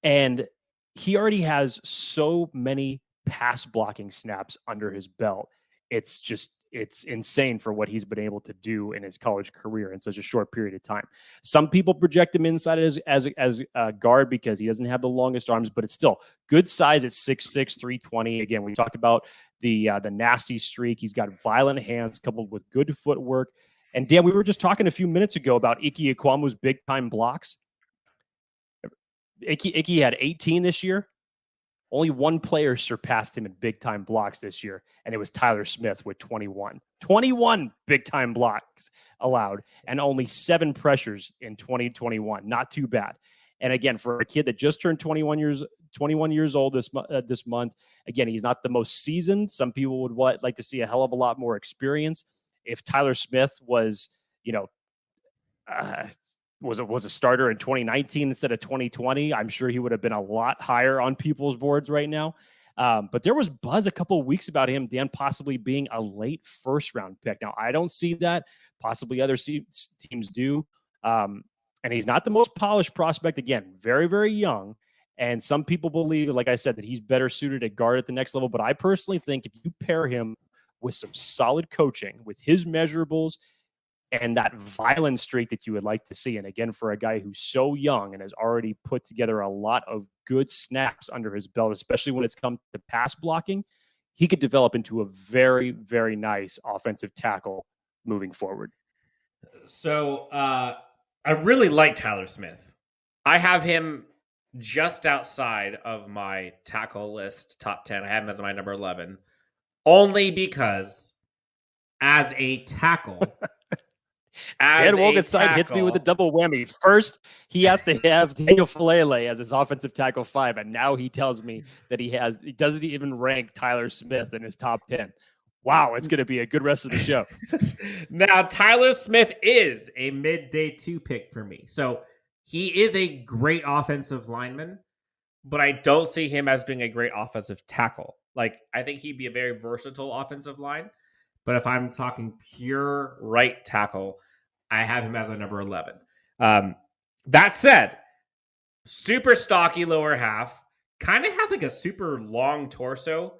And he already has so many pass blocking snaps under his belt. It's insane for what he's been able to do in his college career in such a short period of time. Some people project him inside as a guard because he doesn't have the longest arms, but it's still good size at 6'6", 320. Again, we talked about the nasty streak. He's got violent hands coupled with good footwork. And Dan, we were just talking a few minutes ago about Ike Ekwomu's big time blocks. Ike had 18 this year. Only one player surpassed him in big-time blocks this year, and it was Tyler Smith with 21. 21 big-time blocks allowed, and only 7 pressures in 2021. Not too bad. And again, for a kid that just turned 21 years old this month, again, he's not the most seasoned. Some people would like to see a hell of a lot more experience. If Tyler Smith was, was a starter in 2019 instead of 2020, I'm sure he would have been a lot higher on people's boards right now. But there was buzz a couple of weeks about him, Dan, possibly being a late first-round pick. Now, I don't see that. Possibly other teams do. And he's not the most polished prospect. Again, very, very young. And some people believe, like I said, that he's better suited at guard at the next level. But I personally think if you pair him with some solid coaching, with his measurables, and that violent streak that you would like to see. And again, for a guy who's so young and has already put together a lot of good snaps under his belt, especially when it's come to pass blocking, he could develop into a very, very nice offensive tackle moving forward. So I really like Tyler Smith. I have him just outside of my tackle list, top 10. I have him as my number 11, only because as a tackle, Dan Wolkenstein hits me with a double whammy. First, he has to have Daniel Falele as his offensive tackle 5, and now he tells me that he doesn't even rank Tyler Smith in his top 10. Wow, it's going to be a good rest of the show. Now, Tyler Smith is a midday 2 pick for me. So he is a great offensive lineman, but I don't see him as being a great offensive tackle. Like, I think he'd be a very versatile offensive line. But if I'm talking pure right tackle, I have him as a number 11. That said, super stocky lower half, kind of has like a super long torso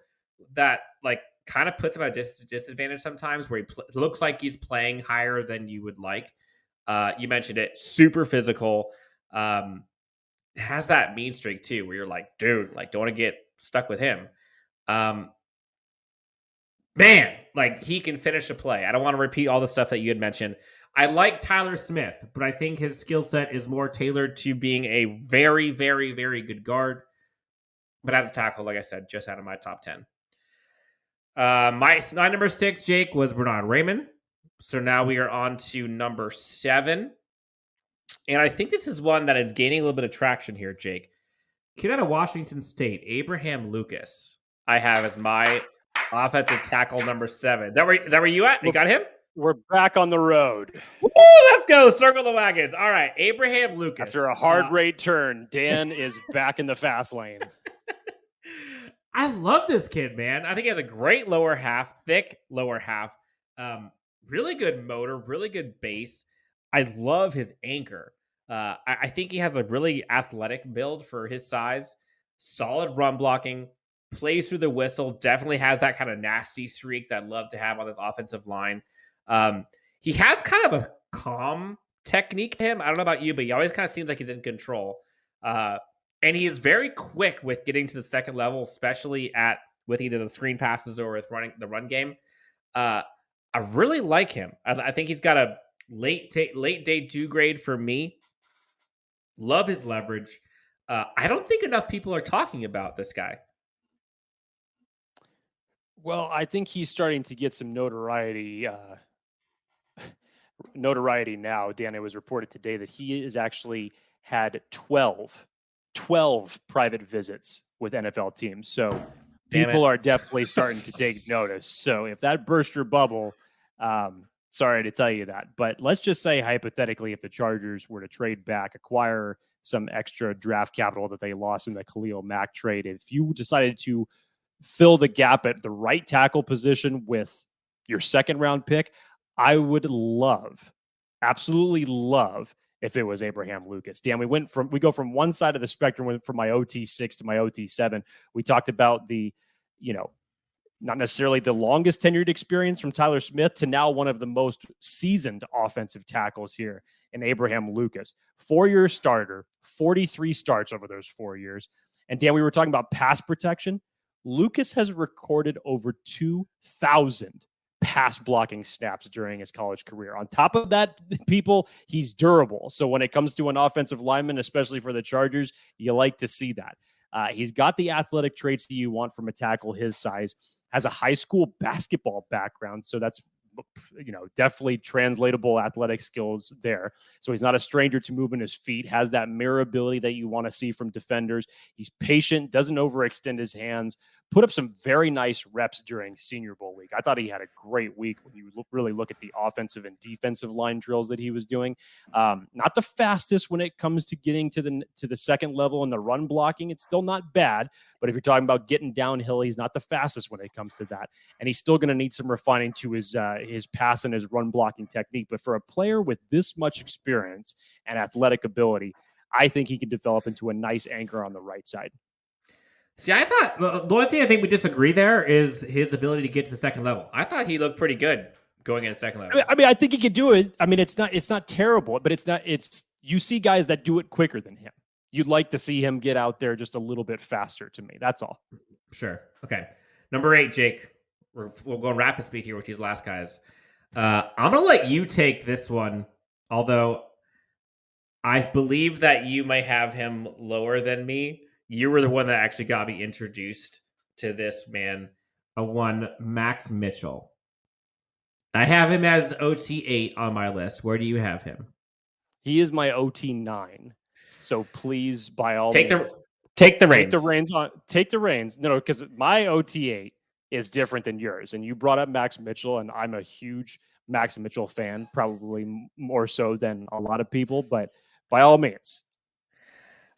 that like kind of puts him at a disadvantage sometimes, where he looks like he's playing higher than you would like. You mentioned it, super physical. Has that mean streak too, where you're like, dude, like don't want to get stuck with him. Man, like he can finish a play. I don't want to repeat all the stuff that you had mentioned. I like Tyler Smith, but I think his skill set is more tailored to being a very, very, very good guard. But as a tackle, like I said, just out of my top 10. My number 6, Jake, was Bernard Raymond. So now we are on to number 7. And I think this is one that is gaining a little bit of traction here, Jake. Kid out of Washington State, Abraham Lucas, I have as my offensive tackle number 7. Is that where you at? You got him? We're back on the road. Woo, let's go. Circle the wagons. All right. Abraham Lucas. After a hard rate turn, Dan is back in the fast lane. I love this kid, man. I think he has a great lower half, thick lower half. Really good motor, really good base. I love his anchor. I think he has a really athletic build for his size. Solid run blocking. Plays through the whistle. Definitely has that kind of nasty streak that I love to have on this offensive line. He has kind of a calm technique to him. I don't know about you, but he always kind of seems like he's in control. And he is very quick with getting to the second level, especially with either the screen passes or with running the run game. I really like him. I think he's got a late day 2 grade for me. Love his leverage. I don't think enough people are talking about this guy. Well, I think he's starting to get some notoriety now. Dan, it was reported today that he has actually had 12 private visits with NFL teams. So people are definitely starting to take notice. So if that burst your bubble, sorry to tell you that. But let's just say hypothetically, if the Chargers were to trade back, acquire some extra draft capital that they lost in the Khalil Mack trade, if you decided to fill the gap at the right tackle position with your second round pick, I would absolutely love if it was Abraham Lucas. Dan, we go from one side of the spectrum, went from my OT6 to my OT7. We talked about the, not necessarily the longest tenured experience from Tyler Smith to now one of the most seasoned offensive tackles here in Abraham Lucas. 4-year starter, 43 starts over those 4 years. And Dan, we were talking about pass protection. Lucas has recorded over 2,000 pass blocking snaps during his college career. On top of that, he's durable. So when it comes to an offensive lineman, especially for the Chargers, you like to see that. He's got the athletic traits that you want from a tackle his size, has a high school basketball background. So that's, definitely translatable athletic skills there. So he's not a stranger to moving his feet, has that mirror ability that you want to see from defenders. He's patient, doesn't overextend his hands, put up some very nice reps during Senior Bowl week. I thought he had a great week when you really look at the offensive and defensive line drills that he was doing. Not the fastest when it comes to getting to the second level and the run blocking. It's still not bad, but if you're talking about getting downhill, he's not the fastest when it comes to that. And he's still going to need some refining to his pass and his run blocking technique. But for a player with this much experience and athletic ability, I think he can develop into a nice anchor on the right side. See, I thought the only thing I think we disagree there is his ability to get to the second level. I thought he looked pretty good going in second level. I mean, I think he could do it. I mean, it's not terrible, but you see guys that do it quicker than him. You'd like to see him get out there just a little bit faster to me. That's all. Sure. Okay. Number 8, Jake. We'll go rapid speed here with these last guys. I'm going to let you take this one, although I believe that you might have him lower than me. You were the one that actually got me introduced to this man, Max Mitchell. I have him as OT 8 on my list. Where do you have him? He is my OT 9. So please, by all means, take the reins. Take the reins. No, because my OT 8 is different than yours. And you brought up Max Mitchell, and I'm a huge Max Mitchell fan, probably more so than a lot of people. But by all means,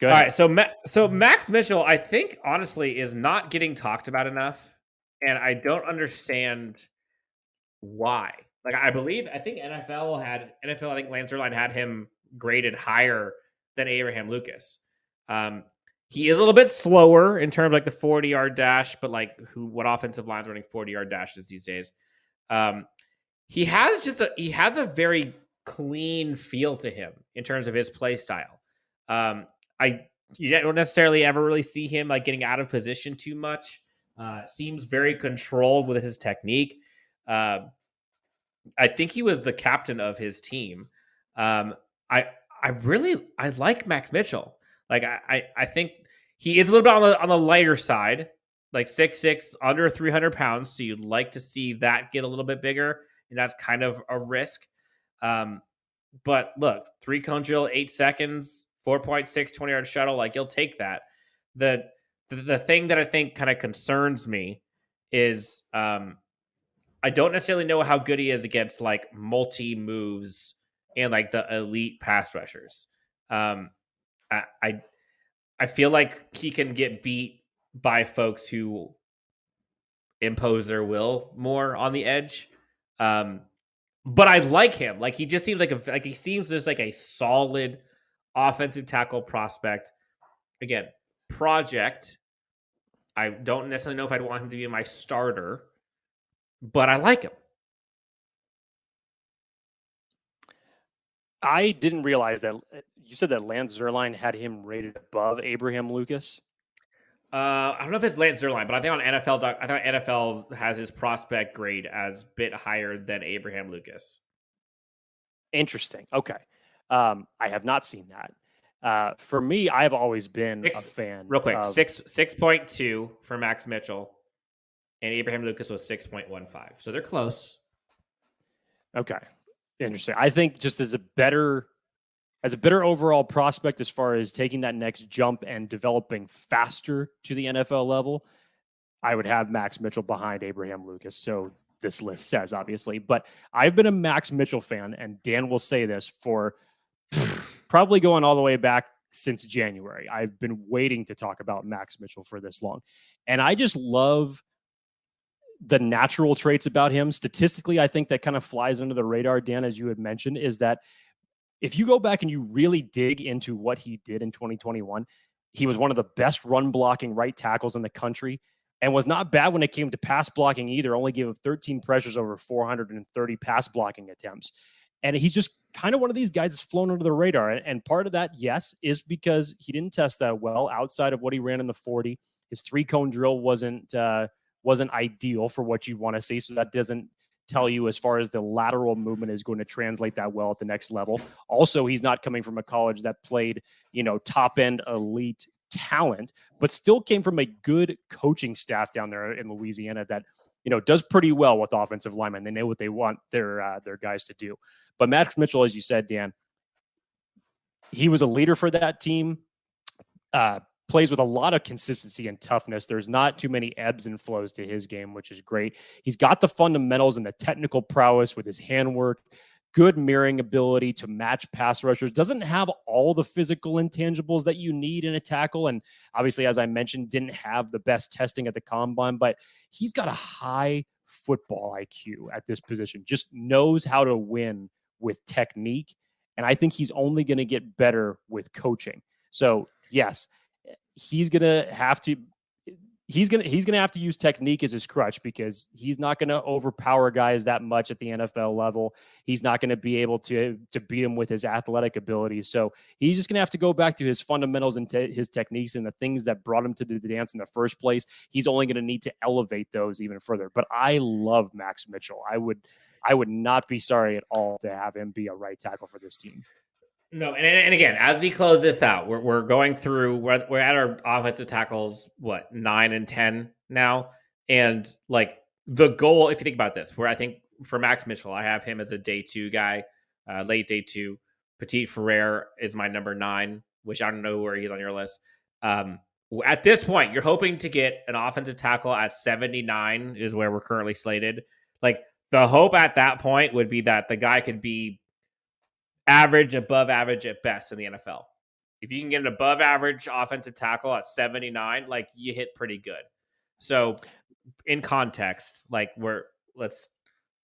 go ahead. All right. So Max Mitchell, I think honestly, is not getting talked about enough, and I don't understand why. Like, I think NFL, I think Lance Zierlein had him graded higher than Abraham Lucas. He is a little bit slower in terms of like the 40-yard dash, but like what offensive line's running 40-yard dashes these days? He has a very clean feel to him in terms of his play style. You don't necessarily ever really see him like getting out of position too much. Seems very controlled with his technique. I think he was the captain of his team. I like Max Mitchell. Like I think he is a little bit on the lighter side, like 6'6", under 300 pounds. So you'd like to see that get a little bit bigger, and that's kind of a risk. But look, 3-cone drill, 8 seconds, 4.6, 20-yard shuttle. Like, you'll take that. The thing that I think kind of concerns me is I don't necessarily know how good he is against like multi moves and like the elite pass rushers. I feel like he can get beat by folks who impose their will more on the edge. But I like him. Like, he just seems he seems just like a solid offensive tackle prospect. Again, project. I don't necessarily know if I'd want him to be my starter, but I like him. I didn't realize that you said that Lance Zierlein had him rated above Abraham Lucas. I don't know if it's Lance Zierlein, but I think on NFL has his prospect grade as a bit higher than Abraham Lucas. Interesting. Okay. I have not seen that. For me, I've always been a fan. Real quick, 6.2 for Max Mitchell, and Abraham Lucas was 6.15. So they're close. Okay. Interesting. I think just as a better overall prospect as far as taking that next jump and developing faster to the NFL level, I would have Max Mitchell behind Abraham Lucas. So this list says, obviously. But I've been a Max Mitchell fan, and Dan will say this, for probably going all the way back since January. I've been waiting to talk about Max Mitchell for this long. And I just love the natural traits about him. Statistically, I think that kind of flies under the radar, Dan, as you had mentioned, is that if you go back and you really dig into what he did in 2021, he was one of the best run blocking right tackles in the country, and was not bad when it came to pass blocking either. Only gave up 13 pressures over 430 pass blocking attempts. And he's just kind of one of these guys that's flown under the radar. And part of that, yes, is because he didn't test that well outside of what he ran in the 40. His 3-cone drill wasn't ideal for what you want to see. So that doesn't tell you as far as the lateral movement is going to translate that well at the next level. Also, he's not coming from a college that played, top end elite talent, but still came from a good coaching staff down there in Louisiana that, does pretty well with offensive linemen. They know what they want their guys to do. But Max Mitchell, as you said, Dan, he was a leader for that team. Plays with a lot of consistency and toughness. There's not too many ebbs and flows to his game, which is great. He's got the fundamentals and the technical prowess with his handwork, good mirroring ability to match pass rushers. Doesn't have all the physical intangibles that you need in a tackle. And obviously, as I mentioned, didn't have the best testing at the combine, but he's got a high football IQ at this position, just knows how to win with technique. And I think he's only going to get better with coaching. So yes, he's going to have to he's gonna have to use technique as his crutch because he's not gonna overpower guys that much at the NFL level. He's not gonna be able to beat him with his athletic abilities. So he's just gonna have to go back to his fundamentals and his techniques and the things that brought him to the dance in the first place. He's only gonna need to elevate those even further. But I love Max Mitchell. I would not be sorry at all to have him be a right tackle for this team. No, and again, as we close this out, we're going through. We're at our offensive tackles, 9 and 10 now, and like the goal. If you think about this, where I think for Max Mitchell, I have him as a day 2 guy, late day 2. Petit Ferrer is my number 9, which I don't know where he's on your list. At this point, you're hoping to get an offensive tackle at 79 is where we're currently slated. Like the hope at that point would be that the guy could be average, above average at best in the NFL. If you can get an above average offensive tackle at 79, like you hit pretty good. So in context, like let's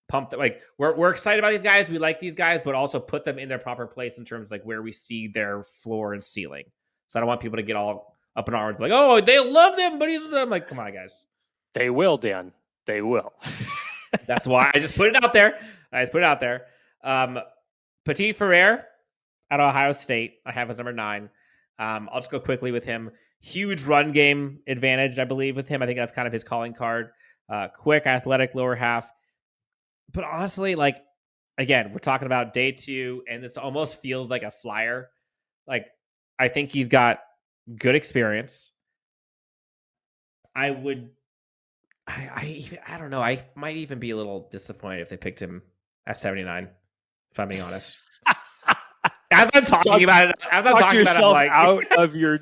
pump that. Like we're excited about these guys. We like these guys, but also put them in their proper place in terms of like where we see their floor and ceiling. So I don't want people to get all up in arms like, oh, they love them, but I'm like, come on, guys. They will, Dan. They will. That's why I just put it out there. Petit Ferrer at Ohio State, I have as number 9. I'll just go quickly with him. Huge run game advantage, I believe, with him. I think that's kind of his calling card. Quick, athletic, lower half. But honestly, like, again, we're talking about day 2, and this almost feels like a flyer. Like, I think he's got good experience. I don't know. I might even be a little disappointed if they picked him at 79. If I'm being honest. As I'm talking about it, yourself I'm like, out of your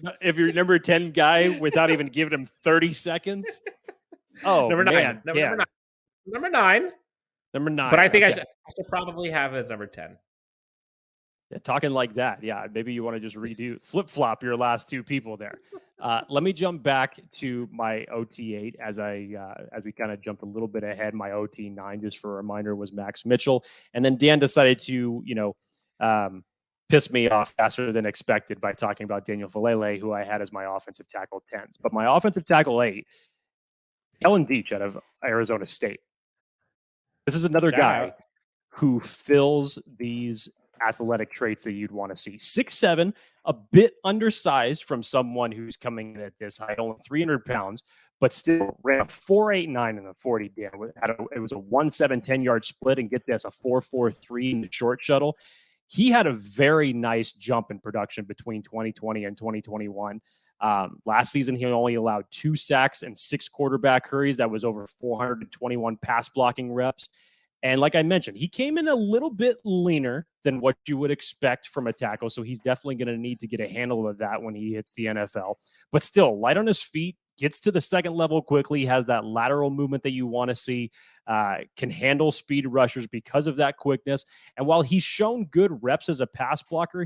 number 10 guy without even giving him 30 seconds. Oh, number 9. Man. Number 9. But I think I should probably have it as number 10. Yeah, talking like that. Yeah, maybe you want to just flip-flop your last 2 people there. Let me jump back to my OT8 as we kind of jumped a little bit ahead. My OT9, just for a reminder, was Max Mitchell. And then Dan decided to, piss me off faster than expected by talking about Daniel Falele, who I had as my offensive tackle 10s. But my offensive tackle 8, Kellen Deach out of Arizona State. This is another guy who fills these athletic traits that you'd want to see. 6'7", a bit undersized from someone who's coming in at this height, only 300 pounds, but still ran a 4.89 in the 40. Dan, it was a 1.7 10-yard split, and get this, a 4.43 in the short shuttle. He had a very nice jump in production between 2020 and 2021. Last season, he only allowed 2 sacks and 6 quarterback hurries. That was over 421 pass blocking reps. And like I mentioned, he came in a little bit leaner than what you would expect from a tackle. So he's definitely going to need to get a handle of that when he hits the NFL. But still, light on his feet, gets to the second level quickly, has that lateral movement that you want to see, can handle speed rushers because of that quickness. And while he's shown good reps as a pass blocker,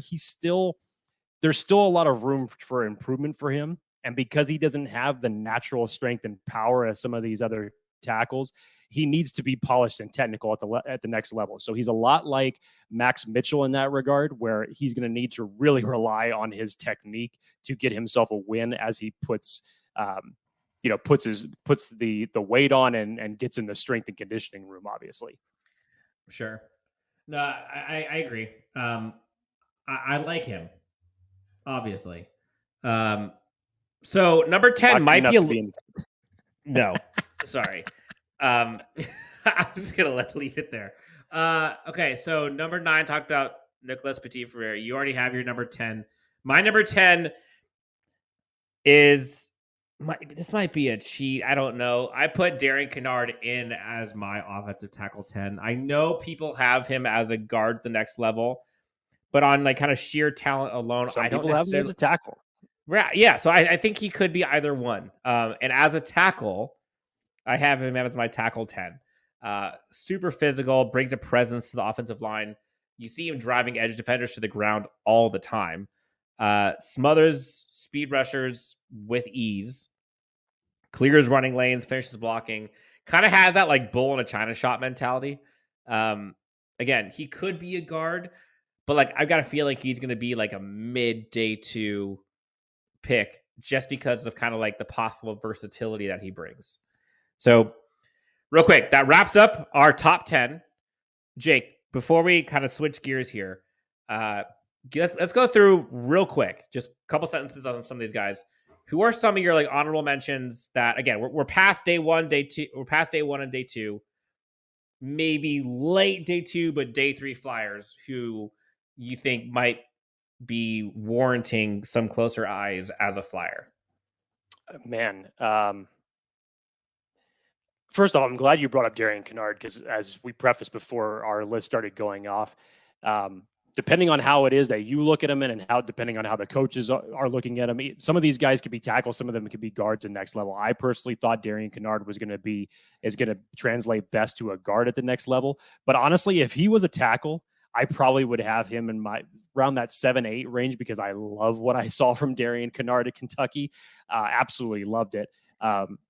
there's still a lot of room for improvement for him. And because he doesn't have the natural strength and power as some of these other tackles, he needs to be polished and technical at the next level. So he's a lot like Max Mitchell in that regard, where he's going to need to really rely on his technique to get himself a win as he puts the weight on and gets in the strength and conditioning room, obviously. Sure. No, I agree. I like him, obviously. So number 10 might be no, sorry. I'm just gonna leave it there. Okay, so number 9 talked about Nicholas Petit Ferrer. You already have your number 10. My number 10 is this might be a cheat. I don't know. I put Darian Kennard in as my offensive tackle 10. I know people have him as a guard at the next level, but on like kind of sheer talent alone, Some I don't people have him as a tackle. Right? Yeah. So I think he could be either one. And as a tackle, I have him as my tackle 10. Super physical, brings a presence to the offensive line. You see him driving edge defenders to the ground all the time. Smothers speed rushers with ease. Clears running lanes, finishes blocking. Kind of has that like bull in a china shop mentality. Again, he could be a guard, but like I've got a feeling he's going to be like a mid day 2 pick just because of kind of like the possible versatility that he brings. So real quick, that wraps up our top 10. Jake, before we kind of switch gears here, let's go through real quick, just a couple sentences on some of these guys. Who are some of your like honorable mentions that, again, we're past day one, day two, we're past day one and day two, maybe late day two, but day three flyers who you think might be warranting some closer eyes as a flyer? Man, first off, I'm glad you brought up Darian Kennard because as we prefaced before our list started going off, depending on how it is that you look at him and how, depending on how the coaches are looking at him, some of these guys could be tackles, some of them could be guards at next level. I personally thought Darian Kennard is going to translate best to a guard at the next level. But honestly, if he was a tackle, I probably would have him in my around that 7-8 range because I love what I saw from Darian Kennard at Kentucky. Absolutely loved it.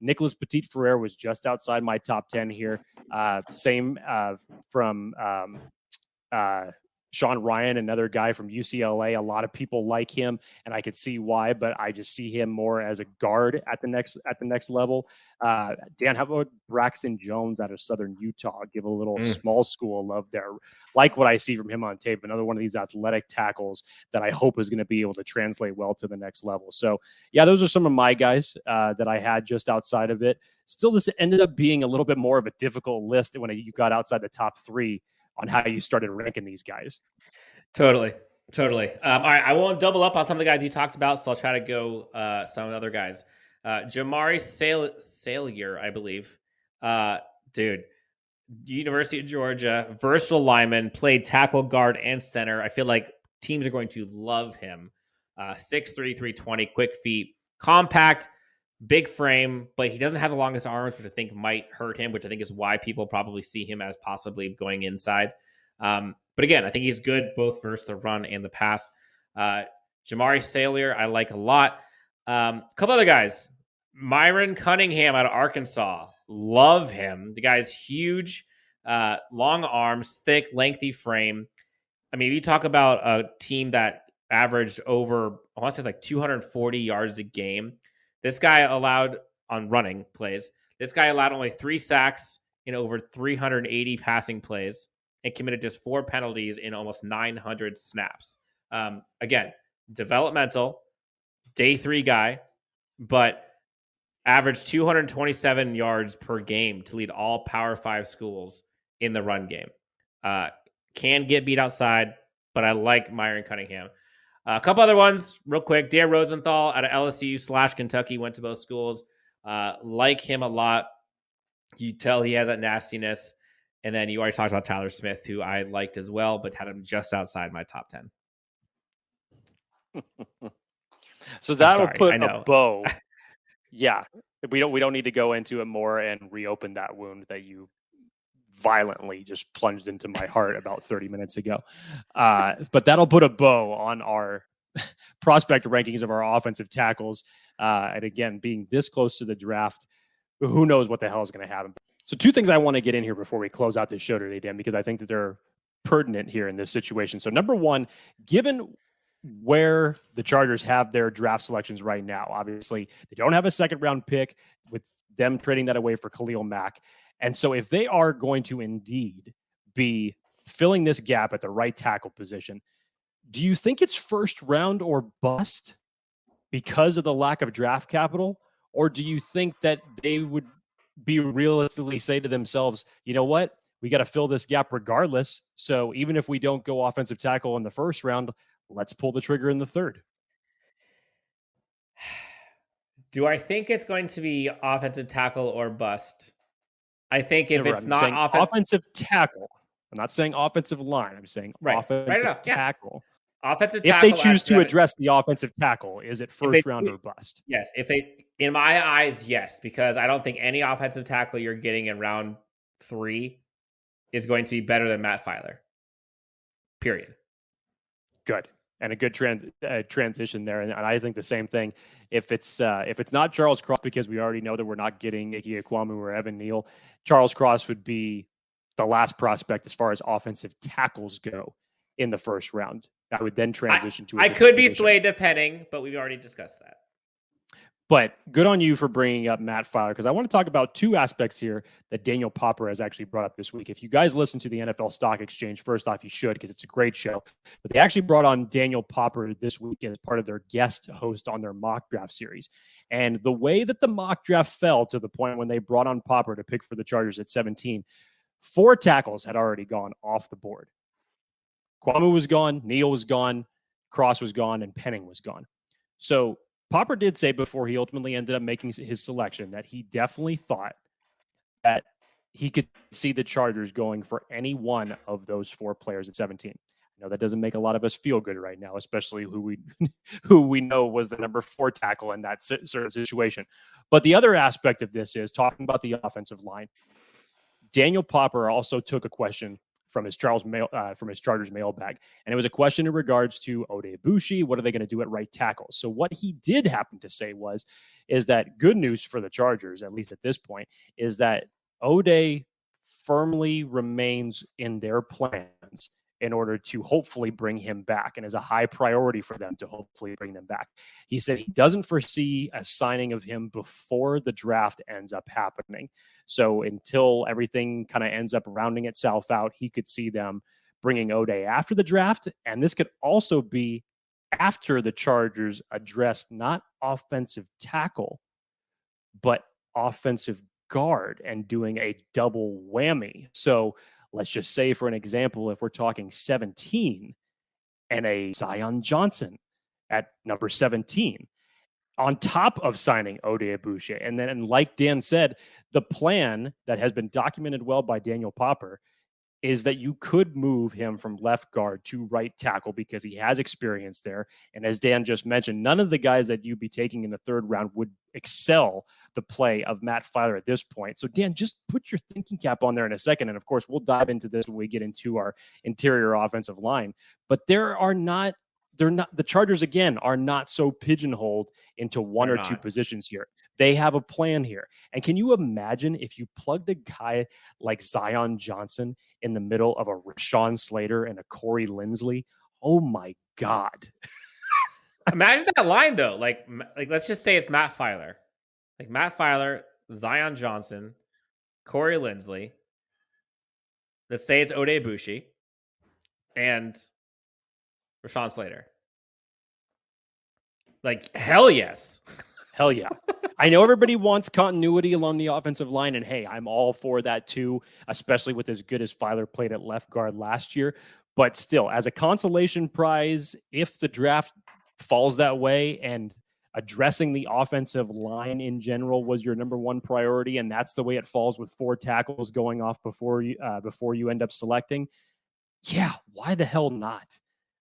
Nicholas Petit-Frere was just outside my top 10 here. Same from Sean Ryan, another guy from UCLA. A lot of people like him, and I could see why, but I just see him more as a guard at the next level. Dan, how about Braxton Jones out of Southern Utah? Give a little small school love there. Like what I see from him on tape. Another one of these athletic tackles that I hope is going to be able to translate well to the next level. So, yeah, those are some of my guys that I had just outside of it. Still, this ended up being a little bit more of a difficult list when you got outside the top three on how you started ranking these guys. Totally. All right, I won't double up on some of the guys you talked about, so I'll try to go some of the other guys. Jamari Salyer, I believe. Dude, University of Georgia, versatile lineman, played tackle, guard, and center. I feel like teams are going to love him. 6'3", 320, quick feet, compact, big frame, but he doesn't have the longest arms, which I think might hurt him, which I think is why people probably see him as possibly going inside. But again, I think he's good both versus the run and the pass. Jamari Salyer, I like a lot. A couple other guys. Myron Cunningham out of Arkansas. Love him. The guy's huge, long arms, thick, lengthy frame. I mean, if you talk about a team that averaged over, I want to say like 240 yards a game, this guy allowed on running plays. This guy allowed only 3 sacks in over 380 passing plays and committed just 4 penalties in almost 900 snaps. Again, developmental, day 3 guy, but averaged 227 yards per game to lead all Power 5 schools in the run game. Can get beat outside, but I like Myron Cunningham. A couple other ones real quick. Dan Rosenthal out of LSU/Kentucky, went to both schools. Like him a lot. You tell he has that nastiness. And then you already talked about Tyler Smith, who I liked as well, but had him just outside my top 10. So that'll put a bow. Yeah, we don't need to go into it more and reopen that wound that you violently just plunged into my heart about 30 minutes ago. But that'll put a bow on our prospect rankings of our offensive tackles. And again, being this close to the draft, who knows what the hell is going to happen. So 2 things I want to get in here before we close out this show today, Dan, because I think that they're pertinent here in this situation. So number one, given where the Chargers have their draft selections right now, obviously they don't have a second round pick with them trading that away for Khalil Mack. And so if they are going to indeed be filling this gap at the right tackle position, do you think it's first round or bust because of the lack of draft capital? Or do you think that they would be realistically say to themselves, you know what, we got to fill this gap regardless. So even if we don't go offensive tackle in the first round, let's pull the trigger in the third. Do I think it's going to be offensive tackle or bust? I think if it's not offensive tackle, I'm not saying offensive line. I'm saying offensive tackle. Offensive tackle. If they choose to it. address the offensive tackle, is it first round or bust? Yes. In my eyes, yes, because I don't think any offensive tackle you're getting in round 3 is going to be better than Matt Filer. Period. Good. And a good transition there. And I think the same thing. If it's not Charles Cross, because we already know that we're not getting Ike Ekwonu or Evan Neal, Charles Cross would be the last prospect as far as offensive tackles go in the first round. I would then transition to. I could be swayed depending, but we've already discussed that. But good on you for bringing up Matt Filer, because I want to talk about two aspects here that Daniel Popper has actually brought up this week. If you guys listen to the NFL Stock Exchange, first off, you should, because it's a great show. But they actually brought on Daniel Popper this week as part of their guest host on their mock draft series. And the way that the mock draft fell to the point when they brought on Popper to pick for the Chargers at 17, 4 tackles had already gone off the board. Kwame was gone, Neal was gone, Cross was gone, and Penning was gone. So Popper did say before he ultimately ended up making his selection that he definitely thought that he could see the Chargers going for any one of those 4 players at 17. I know that doesn't make a lot of us feel good right now, especially who we know was the number 4 tackle in that sort of situation. But the other aspect of this is talking about the offensive line. Daniel Popper also took a question from his Chargers mailbag. And it was a question in regards to Ode Ibushi. What are they going to do at right tackle? So what he did happen to say is that good news for the Chargers, at least at this point, is that Ode firmly remains in their plans in order to hopefully bring him back, and is a high priority for them to hopefully bring them back. He said he doesn't foresee a signing of him before the draft ends up happening. So until everything kind of ends up rounding itself out, he could see them bringing Ode after the draft. And this could also be after the Chargers address not offensive tackle, but offensive guard, and doing a double whammy. So let's just say, for an example, if we're talking 17 and a Zion Johnson at number 17, on top of signing Ode Ibushi. And then, like Dan said, the plan that has been documented well by Daniel Popper is that you could move him from left guard to right tackle because he has experience there. And as Dan just mentioned, none of the guys that you'd be taking in the 3rd round would excel the play of Matt Filer at this point. So Dan, just put your thinking cap on there in a second. And of course, we'll dive into this when we get into our interior offensive line. But the Chargers, again, are not so pigeonholed into one or two positions here. They have a plan here. And can you imagine if you plugged a guy like Zion Johnson in the middle of a Rashawn Slater and a Corey Linsley? Oh my God. Imagine that line though. Like let's just say it's Matt Filer. Like Matt Filer, Zion Johnson, Corey Linsley. Let's say it's Ode Ibushi and Rashawn Slater. Like, hell yes. Hell yeah. I know everybody wants continuity along the offensive line, and hey, I'm all for that too, especially with as good as Filer played at left guard last year. But still, as a consolation prize, if the draft falls that way and addressing the offensive line in general was your number 1 priority, and that's the way it falls with 4 tackles going off before you end up selecting, yeah, why the hell not?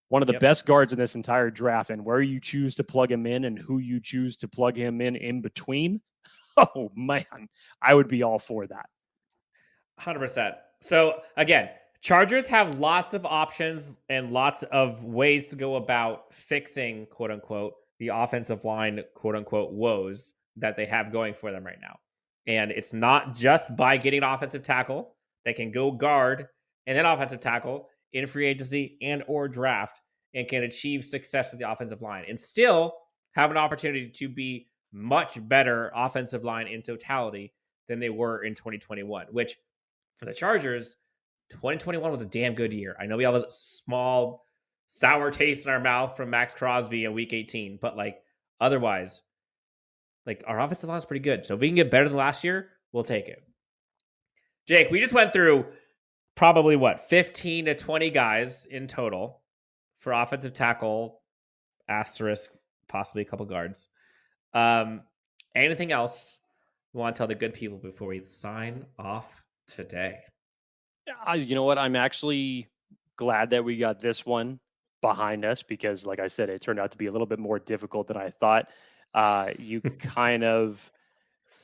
One of the best guards in this entire draft, and where you choose to plug him in and who you choose to plug him in between. Oh man, I would be all for that. 100%. So again, Chargers have lots of options and lots of ways to go about fixing, quote unquote, the offensive line, quote unquote, woes that they have going for them right now. And it's not just by getting an offensive tackle that can go guard and then offensive tackle in free agency and or draft, and can achieve success at the offensive line and still have an opportunity to be much better offensive line in totality than they were in 2021, which for the Chargers, 2021 was a damn good year. I know we have a small sour taste in our mouth from Max Crosby in week 18, but like otherwise, like our offensive line is pretty good. So if we can get better than last year, we'll take it. Jake, we just went through probably 15 to 20 guys in total for offensive tackle, asterisk, possibly a couple guards. Anything else you want to tell the good people before we sign off today? You know what? I'm actually glad that we got this one behind us because, like I said, it turned out to be a little bit more difficult than I thought. You kind of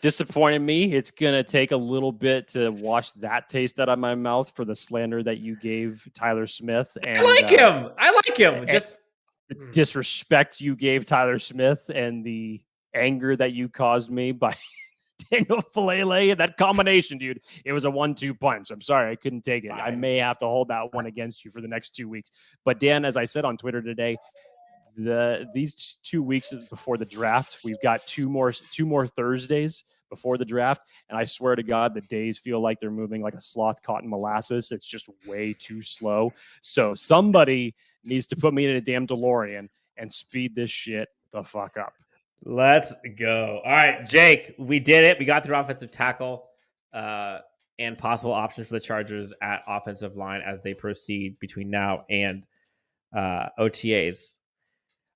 disappointed me. It's going to take a little bit to wash that taste out of my mouth for the slander that you gave Tyler Smith. And I like him. Just the disrespect you gave Tyler Smith and the anger that you caused me by Daniel Falele. That combination, dude, it was a 1-2 punch. I'm sorry, I couldn't take it. I may have to hold that one against you for the next 2 weeks. But Dan, as I said on Twitter today, these 2 weeks before the draft, we've got two more Thursdays before the draft, and I swear to God, the days feel like they're moving like a sloth caught in molasses. It's just way too slow. So somebody needs to put me in a damn DeLorean and speed this shit the fuck up. Let's go. All right, Jake, we did it. We got through offensive tackle and possible options for the Chargers at offensive line as they proceed between now and OTAs.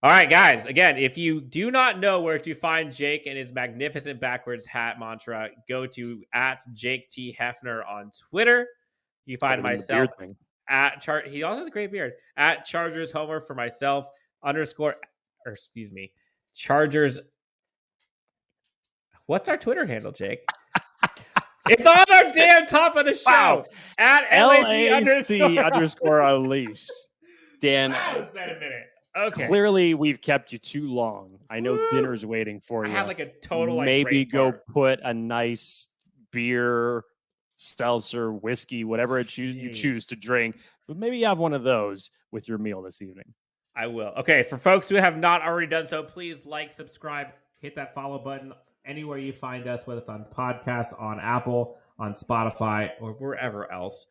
All right, guys. Again, if you do not know where to find Jake and his magnificent backwards hat mantra, go to @JakeTHefner on Twitter. You find myself at He also has a great beard. At Chargers Homer for myself Chargers. What's our Twitter handle, Jake? It's on our damn top of the show. Wow. At LAC_unleashed. Dan, it's been a minute. Okay. Clearly, we've kept you too long. I know dinner's waiting for you. I had like a total maybe go put a nice beer, seltzer, whiskey, whatever you choose to drink. But maybe you have one of those with your meal this evening. I will. Okay, for folks who have not already done so, please like, subscribe, hit that follow button anywhere you find us, whether it's on podcasts, on Apple, on Spotify, or wherever else.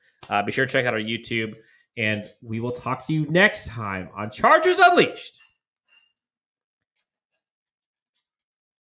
Be sure to check out our YouTube. And we will talk to you next time on Chargers Unleashed.